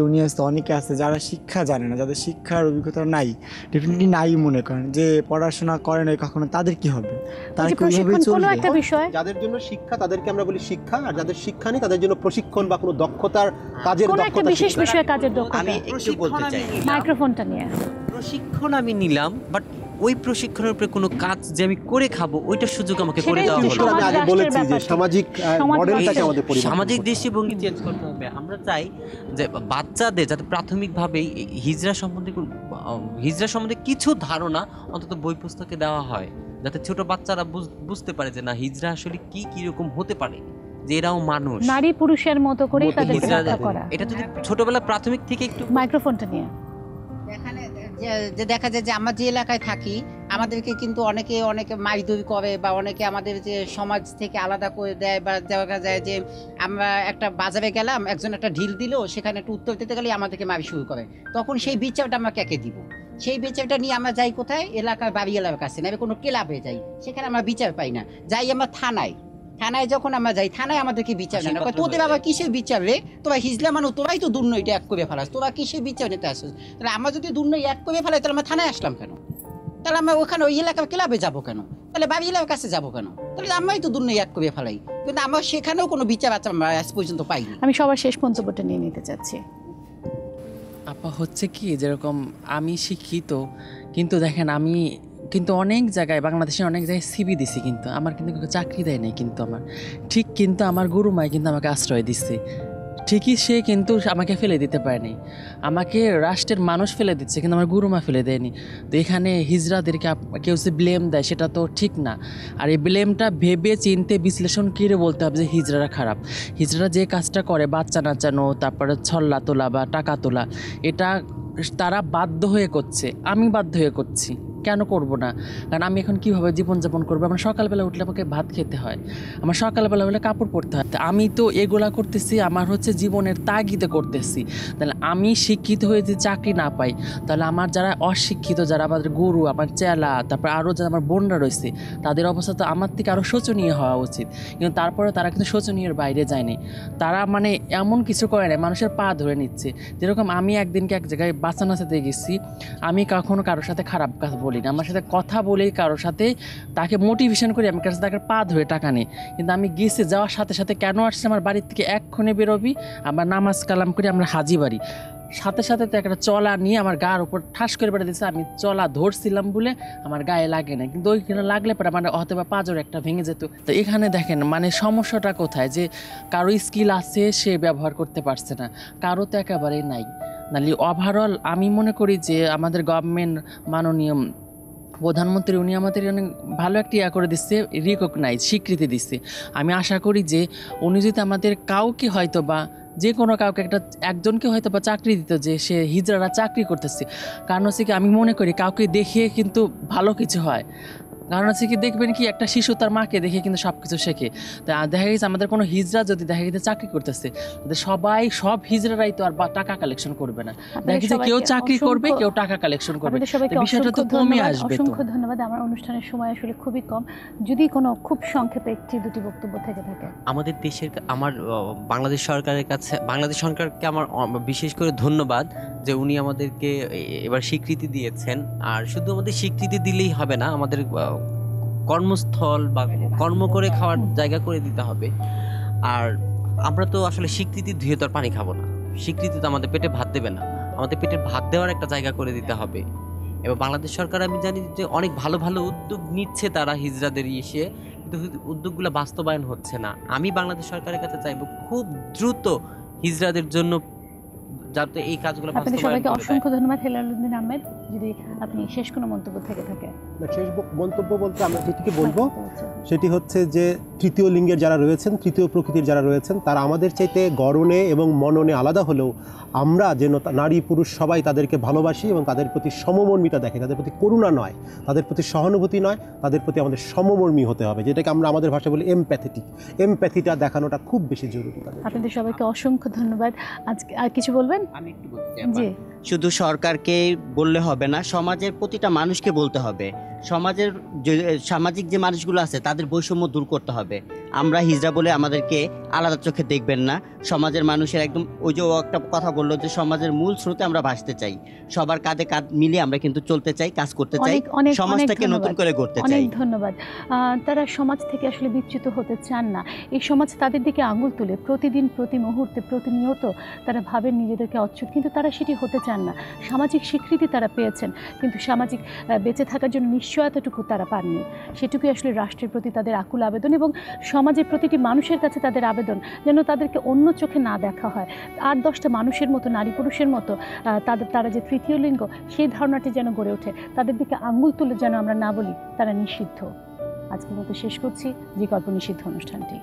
অনেকে আছে যারা শিক্ষা জানে না, যাদের শিক্ষার অভিজ্ঞতা নাই, ডেফিনেটলি নাই মনে করেন, যে পড়াশোনা করে নাই কখনো, তাদের কি হবে? তারা কিভাবে চলবে? যাদের জন্য শিক্ষা তাদেরকে আমরা বলি শিক্ষা, আর যাদের শিক্ষা নেই তাদের জন্য প্রশিক্ষণ বা কোনো দক্ষতার কাজের দক্ষতা, বিশেষ বিষয়ে কাজের দক্ষতা। আমি একটু বলতে চাই, মাইক্রোফোনটা নিয়ে প্রশিক্ষণ আমি নিলাম, বাট ওই প্রশিক্ষণের উপরে কোনো কাজ যে আমি করে খাবো ওইটার সুযোগ আমাকে করে দেওয়া হলো। আমি আগে বলেছি যে সামাজিক মডেলটাকে আমাদের সামাজিক দৃষ্টিভঙ্গি চেঞ্জ করতে হবে। আমরা চাই যে বাচ্চাদের যাতে প্রাথমিকভাবে হিজড়া সম্বন্ধে কিছু ধারণা অন্তত বই পুস্তকে দেওয়া হয়, যাতে ছোট বাচ্চারা বুঝতে পারে যে না হিজড়া আসলে কি কিরকম হতে পারে, যে এরাও মানুষ, নারী পুরুষের মতো করে তাদেরকে রক্ষা করা। এটা যদি ছোটবেলা প্রাথমিক থেকে একটু। মাইক্রোফোনটা নিয়ে এখানে যে দেখা যায় যে আমরা যে এলাকায় থাকি আমাদেরকে কিন্তু অনেকে মাইদুরি করে বা অনেকে আমাদের যে সমাজ থেকে আলাদা করে দেয়, বা দেখা যায় যে আমরা একটা বাজারে গেলাম, একজন একটা ঢিল দিল, সেখানে একটু উত্তর দিতে গেলে আমাদেরকে মারি শুরু করে, তখন সেই বিচারটা আমরা কাকে দিব? সেই বিচারটা নিয়ে আমরা যাই কোথায়? এলাকার বাড়ি এলাকার কাছে, না কোনো ক্লাবে যাই, সেখানে আমরা বিচার পাই না। যাই আমরা থানায় যখন আমরা যাই, থানায় আমাদেরকে বিচার নেয় না, তোদের আবার কিসের বিচার রে? তোরা হিজলা মানুষ, তোরাই তো দুর্নয়টা এক করে ফেলাস, তোরা কিসের বিচার নিতে আসছিস? তাহলে আমরা যদি দুর্নয় এক করে ফেলাই তাহলে আমরা থানায় আসলাম কেন? তাহলে আমরা ওখানে ওই এলাকার ক্লাবে যাবো কেন? তাহলে বাড়ি এলাকার কাছে যাবো কেন? তাহলে আমরাই তো দুর্নয় এক করে ফেলাই, কিন্তু আমরা সেখানেও কোনো বিচার আমরা আজ পর্যন্ত পাইনি। আমি সবার শেষ মন্তব্যটা নিয়ে নিতে চাচ্ছি। আপা হচ্ছে কি, যেরকম আমি শিক্ষিত, কিন্তু দেখেন আমি কিন্তু অনেক জায়গায় বাংলাদেশের অনেক জায়গায় সিবি দিছি, কিন্তু আমার কিন্তু চাকরি দেয় নাই, কিন্তু আমার ঠিক কিন্তু আমার গুরুমাই কিন্তু আমাকে আশ্রয় দিচ্ছে, ঠিকই সে কিন্তু আমাকে ফেলে দিতে পারেনি, আমাকে রাষ্ট্রের মানুষ ফেলে দিচ্ছে, কিন্তু আমার গুরুমা ফেলে দেয়নি। তো এখানে হিজড়াদেরকে কেউ যে ব্লেম দেয় সেটা তো ঠিক না। আর এই ব্লেমটা ভেবে চিনতে বিশ্লেষণ করে বলতে হবে যে হিজড়ারা খারাপ। হিজড়ারা যে কাজটা করে, বাচ্চা নাচানো, তারপরে ছল্লা তোলা বা টাকা তোলা, এটা তারা বাধ্য হয়ে করছে, আমি বাধ্য হয়ে করছি, কেন করব না? কারণ আমি এখন কীভাবে জীবনযাপন করবো? আমার সকালবেলা উঠলে আমাকে ভাত খেতে হয়, আমার সকালবেলা হলে কাপড় পরতে হয়, আমি তো এগুলা করতেছি আমার হচ্ছে জীবনের তাগিদে করতেছি। তাহলে আমি শিক্ষিত হয়ে যদি চাকরি না পাই, তাহলে আমার যারা অশিক্ষিত, যারা আমাদের গুরু, আমার চেলা, তারপর আরও যারা আমার বোনরা রয়েছে, তাদের অবস্থা তো আমার থেকে আরও শোচনীয় হওয়া উচিত, কিন্তু তারপরে তারা কিন্তু শোচনীয়ের বাইরে যায়নি। তারা মানে এমন কিছু করে না, মানুষের পা ধরে নিচ্ছে। যেরকম আমি একদিনকে এক জায়গায় বাচ্চা নাচাতে গেছি, আমি কখনো কারোর সাথে খারাপ কাজ বলি না, আমার সাথে কথা বলেই কারোর সাথে তাকে মোটিভেশন করি, আমি কাছে তাকে পা ধরে টাকা নিই। কিন্তু আমি গেছি, যাওয়ার সাথে সাথে কেন আসছে, আমার বাড়ির থেকে এক্ষণে বেরোবি, আমার নামাজ কালাম করি, আমরা হাজি বাড়ি, সাথে সাথে তো একটা চলা নিয়ে আমার গায়ের উপর ঠাস করে বেড়ে দিচ্ছে। আমি চলা ধরছিলাম বলে আমার গায়ে লাগে না, কিন্তু ওইখানে লাগলে পরে মানে হয়তো বা পাঁচর একটা ভেঙে যেত। তো এখানে দেখেন মানে সমস্যাটা কোথায়, যে কারো স্কিল আছে সে ব্যবহার করতে পারছে না, কারো তো একেবারেই নাই। নাহলে ওভারঅল আমি মনে করি যে আমাদের গভর্নমেন্ট, মাননীয় প্রধানমন্ত্রী, উনি আমাদের অনেক ভালো একটা করে দিচ্ছে, রিকগনাইজ, স্বীকৃতি দিচ্ছে। আমি আশা করি যে উনি যদি আমাদের কাউকে হয়তো বা যে কোনো কাউকে একজনকে হয়তো বা চাকরি দিত যে সে হিজড়ারা চাকরি করতেছে, কারণ হচ্ছে কি আমি মনে করি কাউকে দেখিয়ে কিন্তু ভালো কিছু হয়। কারণ হচ্ছে কি দেখবেন কি একটা শিশু তার মাকে দেখে কিন্তু সব কিছু শেখে। তা দেখা গেছে আমাদের কোনো হিজড়া যদি দেখা গেছে চাকরি করতেছে, সব হিজড়ারাই তো আর টাকা কালেকশন করবে না, দেখা গেছে কেউ চাকরি করবে কেউ টাকা কালেকশন করবে, বিষয়টা তো কমে আসবে। অসংখ্য ধন্যবাদ। আমার অনুষ্ঠানের সময় আসলে খুবই কম, যদি কোনো খুব সংক্ষেপে একটি দুটি বক্তব্য থেকে থাকে। আমাদের দেশের আমার বাংলাদেশ সরকারের কাছে, বাংলাদেশ সরকারকে আমার বিশেষ করে ধন্যবাদ যে উনি আমাদেরকে এবার স্বীকৃতি দিয়েছেন। আর শুধু আমাদের স্বীকৃতি দিলেই হবে না, আমাদের কর্মস্থল বা কর্ম করে খাওয়ার জায়গা করে দিতে হবে। আর আমরা তো আসলে স্বীকৃতি ধুয়ে তো আর পানি খাবো না, স্বীকৃতি তো আমাদের পেটে ভাত দেবে না, আমাদের পেটে ভাত দেওয়ার একটা জায়গা করে দিতে হবে। এবার বাংলাদেশ সরকার আমি জানি যে অনেক ভালো ভালো উদ্যোগ নিচ্ছে তারা হিজড়াদের এসে, কিন্তু উদ্যোগগুলো বাস্তবায়ন হচ্ছে না। আমি বাংলাদেশ সরকারের কাছে চাইবো খুব দ্রুত হিজড়াদের জন্য যাতে এই কাজগুলো আপনাদের সবাইকে অসংখ্য ধন্যবাদ। হেলালুদ্দিন আহমেদ, যদি আপনি শেষ কোনো মন্তব্য থেকে থাকে। শেষ মন্তব্য বলতে আমরা যেটিকে বলবো সেটি হচ্ছে যে তৃতীয় লিঙ্গের যারা রয়েছেন, তৃতীয় প্রকৃতির যারা রয়েছেন, তারা আমাদের চাইতে গড়নে এবং মননে আলাদা হলেও আমরা যেন নারী পুরুষ সবাই তাদেরকে ভালোবাসি এবং তাদের প্রতি সমমর্মিতা দেখে, তাদের প্রতি করুণা নয়, তাদের প্রতি সহানুভূতি নয়, তাদের প্রতি আমাদের সমমর্মী হতে হবে, যেটাকে আমরা আমাদের ভাষায় বলি এমপ্যাথেটিক। এমপ্যাথিটা দেখানোটা খুব বেশি জরুরি। আপনাদের সবাইকে অসংখ্য ধন্যবাদ। আজকে আর কিছু বলবেন? আমি একটু বলতে চাই, শুধু সরকারকে বললে হবে না, সমাজের প্রতিটা মানুষকে বলতে হবে। সামাজিক যে মানুষগুলো আছে তাদের বৈষম্য দূর করতে হবে। আমরা হিজড়া বলে আমাদেরকে আলাদা চোখে দেখবেন না। সমাজের মানুষের একদম ওই যে একটা কথা বললো যে সমাজের মূল স্রোতে আমরা ভাসতে চাই, সবার কাঁধে কাঁধ মিলিয়ে আমরা কিন্তু চলতে চাই, কাজ করতে চাই, সমাজটাকে নতুন করে গড়তে চাই। অনেক ধন্যবাদ। তারা সমাজ থেকে আসলে বিচ্যুত হতে চান না। এই সমাজ তাদের দিকে আঙুল তুলে প্রতিদিন, প্রতি মুহূর্তে, প্রতিনিয়ত তারা ভাবেন নিজেদেরকে অচ্ছুত, কিন্তু তারা সেটি হতে চান না। সামাজিক স্বীকৃতি তারা পেয়েছেন, কিন্তু সামাজিক বেঁচে থাকার জন্য নিশ্চয়তাটুকু তারা পাননি। সেটুকুই আসলে রাষ্ট্রের প্রতি তাদের আকুল আবেদন এবং সমাজের প্রতিটি মানুষের কাছে তাদের আবেদন যেন তাদেরকে অন্য চোখে না দেখা হয়। 8-10টা মানুষের মতো, নারী পুরুষের মতো তারা যে তৃতীয় লিঙ্গ সেই ধারণাটি যেন গড়ে ওঠে, তাদের দিকে আঙ্গুল তুলে যেন আমরা না বলি তারা নিষিদ্ধ। আজকের মতো শেষ করছি যে গল্প নিষিদ্ধ অনুষ্ঠানটি।